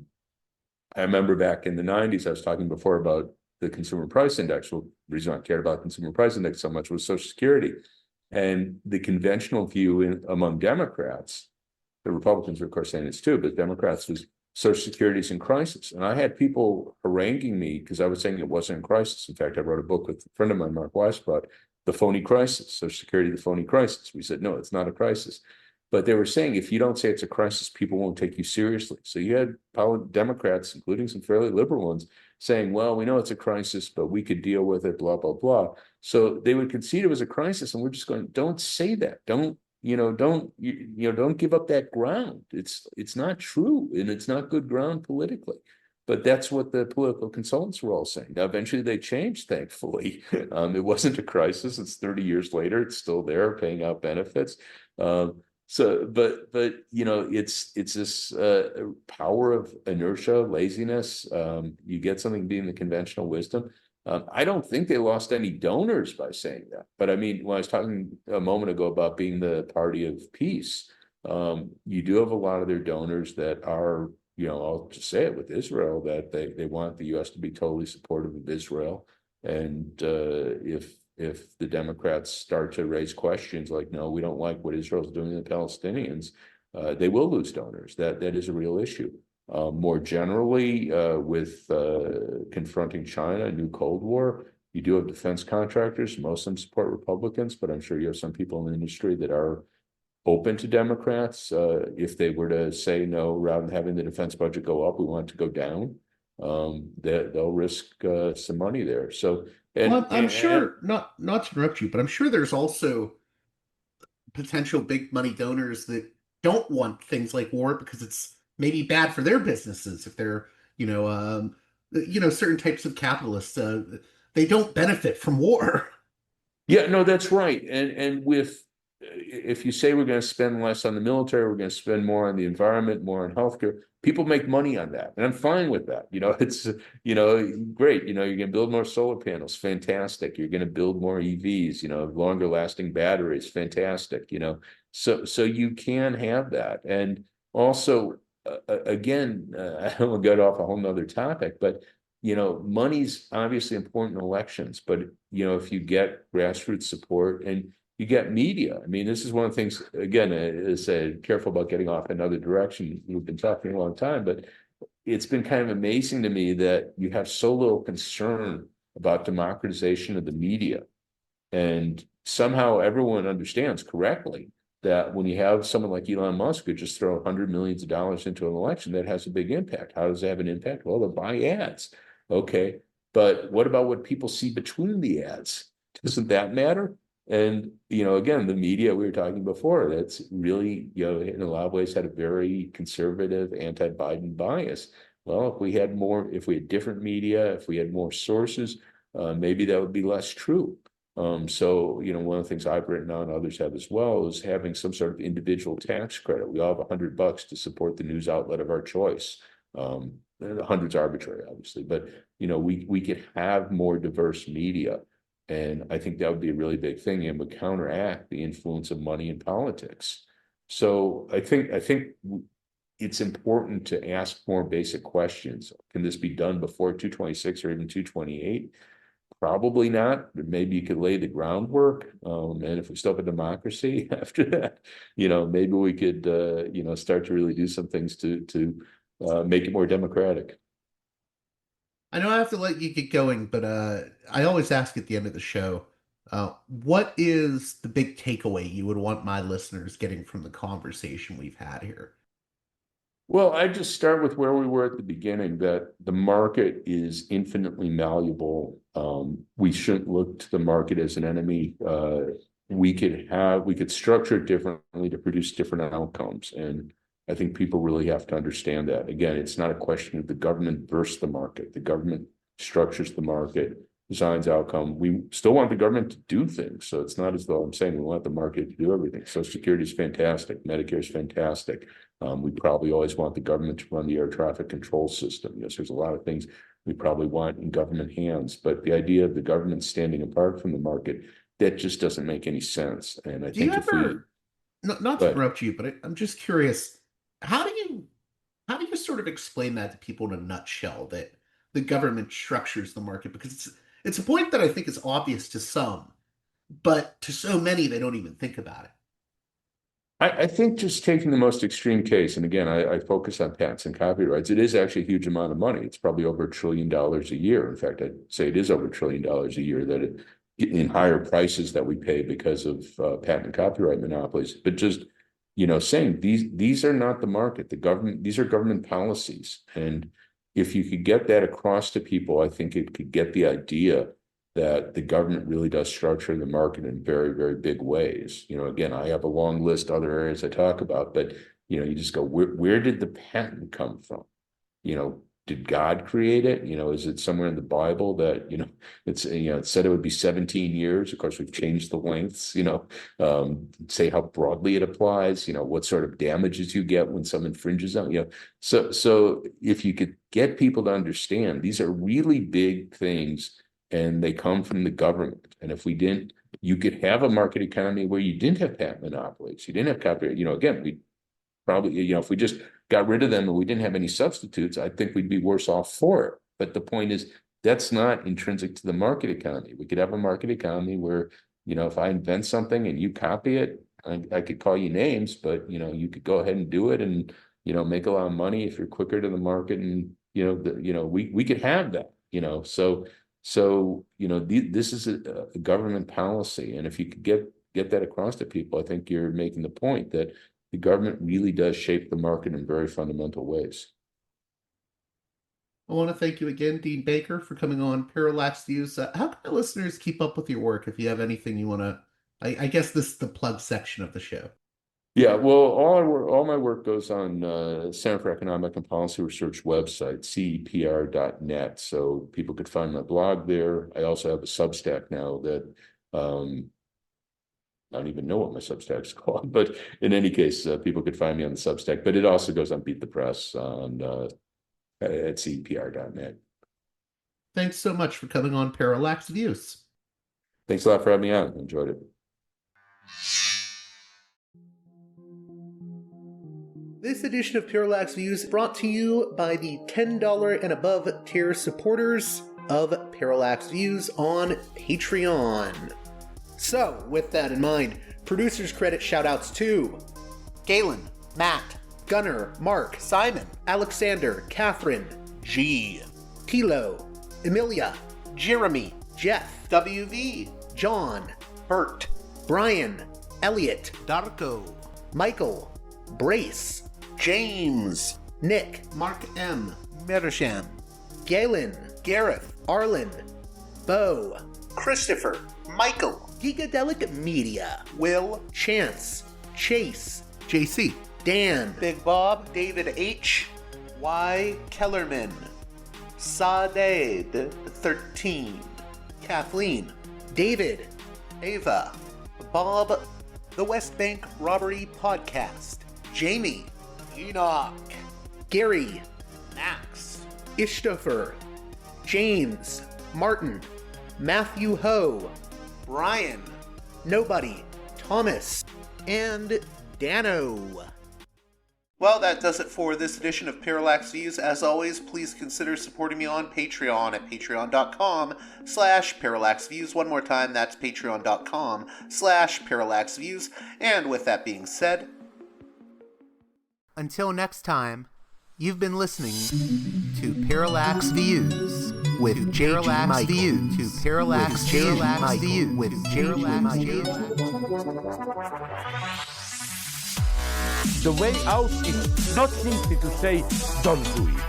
[SPEAKER 2] remember back in the 90s, I was talking before about the consumer price index. Well, the reason I cared about consumer price index so much was Social Security. And the conventional view among Democrats, the Republicans are of course saying it's too, but Democrats was Social Security is in crisis. And I had people haranguing me because I was saying it wasn't in crisis. In fact, I wrote a book with a friend of mine, Mark Weiss, about the phony crisis, Social Security, the phony crisis. We said, no, it's not a crisis. But they were saying if you don't say it's a crisis, people won't take you seriously. So you had Democrats, including some fairly liberal ones, saying, well, we know it's a crisis, but we could deal with it, blah, blah, blah. So they would concede it was a crisis, and we're just going, don't say that. Don't give up that ground. It's not true, and it's not good ground politically. But that's what the political consultants were all saying. Now, eventually they changed, thankfully. It wasn't a crisis. It's 30 years later. It's still there, paying out benefits. It's this power of inertia, laziness. You get something being the conventional wisdom. I don't think they lost any donors by saying that. But I mean, when I was talking a moment ago about being the party of peace, you do have a lot of their donors that are, I'll just say it with Israel, that they want the U.S. to be totally supportive of Israel. And if the Democrats start to raise questions like, no, we don't like what Israel's doing to the Palestinians, they will lose donors. That is a real issue. More generally, with confronting China, a new Cold War, you do have defense contractors. Most of them support Republicans, but I'm sure you have some people in the industry that are open to Democrats. If they were to say no, rather than having the defense budget go up, we want it to go down. They'll risk some money there. So,
[SPEAKER 1] well, I'm
[SPEAKER 2] and
[SPEAKER 1] sure, not to interrupt you, but I'm sure there's also potential big money donors that don't want things like war because it's maybe bad for their businesses if they're, certain types of capitalists, they don't benefit from war.
[SPEAKER 2] yeah, no, that's right. And with if you say we're going to spend less on the military, we're going to spend more on the environment, more on healthcare, people make money on that. And I'm fine with that. It's great. You're going to build more solar panels, fantastic. You're going to build more EVs, longer lasting batteries, fantastic. So you can have that. And also, again, I don't want to get off a whole nother topic, but money's obviously important in elections, but if you get grassroots support and you get media. I mean, this is one of the things, again, is careful about getting off another direction. We've been talking a long time, but it's been kind of amazing to me that you have so little concern about democratization of the media. And somehow everyone understands correctly that when you have someone like Elon Musk who just throw hundreds of millions of dollars into an election, that has a big impact. How does that have an impact? Well, they'll buy ads. Okay. But what about what people see between the ads? Doesn't that matter? And, again, the media we were talking before, that's really, in a lot of ways had a very conservative anti-Biden bias. Well, if we had different media, if we had more sources, maybe that would be less true. So, one of the things I've written on, others have as well, is having some sort of individual tax credit. We all have $100 to support the news outlet of our choice. The hundred's arbitrary, obviously, but we could have more diverse media. And I think that would be a really big thing and would counteract the influence of money in politics. So I think it's important to ask more basic questions. Can this be done before 226 or even 228? Probably not, but maybe you could lay the groundwork. And if we still have a democracy after that, maybe we could, start to really do some things to make it more democratic.
[SPEAKER 1] I know I have to let you get going, but I always ask at the end of the show, What is the big takeaway you would want my listeners getting from the conversation we've had here?
[SPEAKER 2] Well, I just start with where we were at the beginning, that the market is infinitely malleable. We shouldn't look to the market as an enemy. We could structure it differently to produce different outcomes. And I think people really have to understand that. Again, it's not a question of the government versus the market. The government structures the market, designs outcome. We still want the government to do things. So it's not as though I'm saying we want the market to do everything. Social Security is fantastic. Medicare is fantastic. We probably always want the government to run the air traffic control system. Yes, there's a lot of things we probably want in government hands, but the idea of the government standing apart from the market, that just doesn't make any sense. And I
[SPEAKER 1] Do you
[SPEAKER 2] think if we,
[SPEAKER 1] ever, not to
[SPEAKER 2] but
[SPEAKER 1] interrupt you, but I'm just curious, how do you how do you sort of explain that to people in a nutshell that the government structures the market? Because it's a point that I think is obvious to some, but to so many they don't even think about it.
[SPEAKER 2] I think just taking the most extreme case, and again, I focus on patents and copyrights, it is actually a huge amount of money. It's probably over $1 trillion a year. In fact, I'd say it is over $1 trillion a year that in higher prices that we pay because of patent and copyright monopolies. But just, saying these are not the market, the government, these are government policies. And if you could get that across to people, I think it could get the idea that the government really does structure the market in very, very big ways. Again, I have a long list, other areas I talk about, but you just go, where did the patent come from? Did God create it? Is it somewhere in the Bible that, it said it would be 17 years. Of course, we've changed the lengths, say how broadly it applies, what sort of damages you get when someone infringes on, so if you could get people to understand, these are really big things and they come from the government. And if we didn't, you could have a market economy where you didn't have patent monopolies, you didn't have copyright. Again, we probably, if we just got rid of them and we didn't have any substitutes, I think we'd be worse off for it. But the point is, that's not intrinsic to the market economy. We could have a market economy where, if I invent something and you copy it, I could call you names, but, you could go ahead and do it and, make a lot of money if you're quicker to the market. And, we could have that, this is a government policy. And if you could get that across to people, I think you're making the point that the government really does shape the market in very fundamental ways.
[SPEAKER 1] I want to thank you again, Dean Baker, for coming on Parallax Views. How can the listeners keep up with your work if you have anything you want to? I guess this is the plug section of the show.
[SPEAKER 2] Yeah, well, all my work goes on Center for Economic and Policy Research website, CEPR.net. So people could find my blog there. I also have a Substack now that I don't even know what my Substack's called, but in any case, people could find me on the Substack. But it also goes on Beat the Press on at CEPR.net.
[SPEAKER 1] Thanks so much for coming on Parallax Views.
[SPEAKER 2] Thanks a lot for having me on. Enjoyed it.
[SPEAKER 1] This edition of Parallax Views is brought to you by the $10 and above tier supporters of Parallax Views on Patreon. So, with that in mind, producers credit shoutouts to Galen, Matt, Gunnar, Mark, Simon, Alexander, Catherine, G, Tilo, Emilia, Jeremy, Jeff, WV, John, Bert, Brian, Elliot, Darko, Michael, Brace, James, Nick, Mark M, Mersham, Galen, Gareth, Arlen, Bo, Christopher, Michael, Gigadelic Media, Will, Chance, Chase, JC, Dan, Big Bob, David H, Y, Kellerman, Saded 13, Kathleen, David, Ava, Bob, The West Bank Robbery Podcast, Jamie, Enoch, Gary, Max, Ishtofer, James, Martin, Matthew Ho, Brian, Nobody, Thomas, and Dano. Well, that does it for this edition of Parallax Views. As always, please consider supporting me on Patreon at patreon.com/parallaxviews. One more time, that's patreon.com/parallaxviews. And with that being said, until next time, you've been listening to Parallax Views. with Parallax Views. To Parallax Views with Parallax Views.
[SPEAKER 3] The way out is not simply to say, don't do it,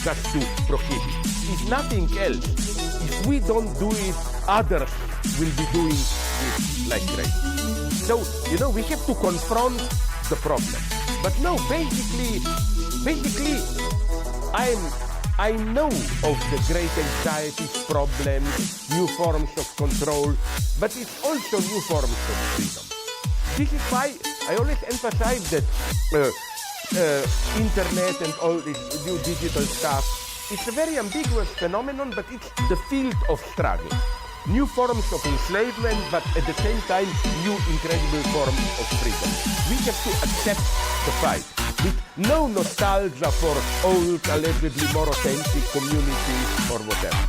[SPEAKER 3] just to prohibit. It's nothing else. If we don't do it, others will be doing it like crazy. So, we have to confront the problem. But no, basically, I know of the great anxieties, problems, new forms of control, but it's also new forms of freedom. This is why I always emphasize that internet and all this new digital stuff, it's a very ambiguous phenomenon, but it's the field of struggle. New forms of enslavement, but at the same time, new incredible forms of freedom. We have to accept the fight with no nostalgia for old, allegedly more authentic communities or whatever.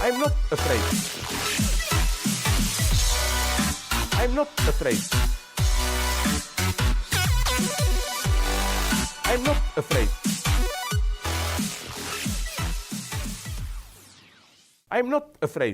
[SPEAKER 3] I'm not afraid. I'm not afraid. I'm not afraid. I'm not afraid.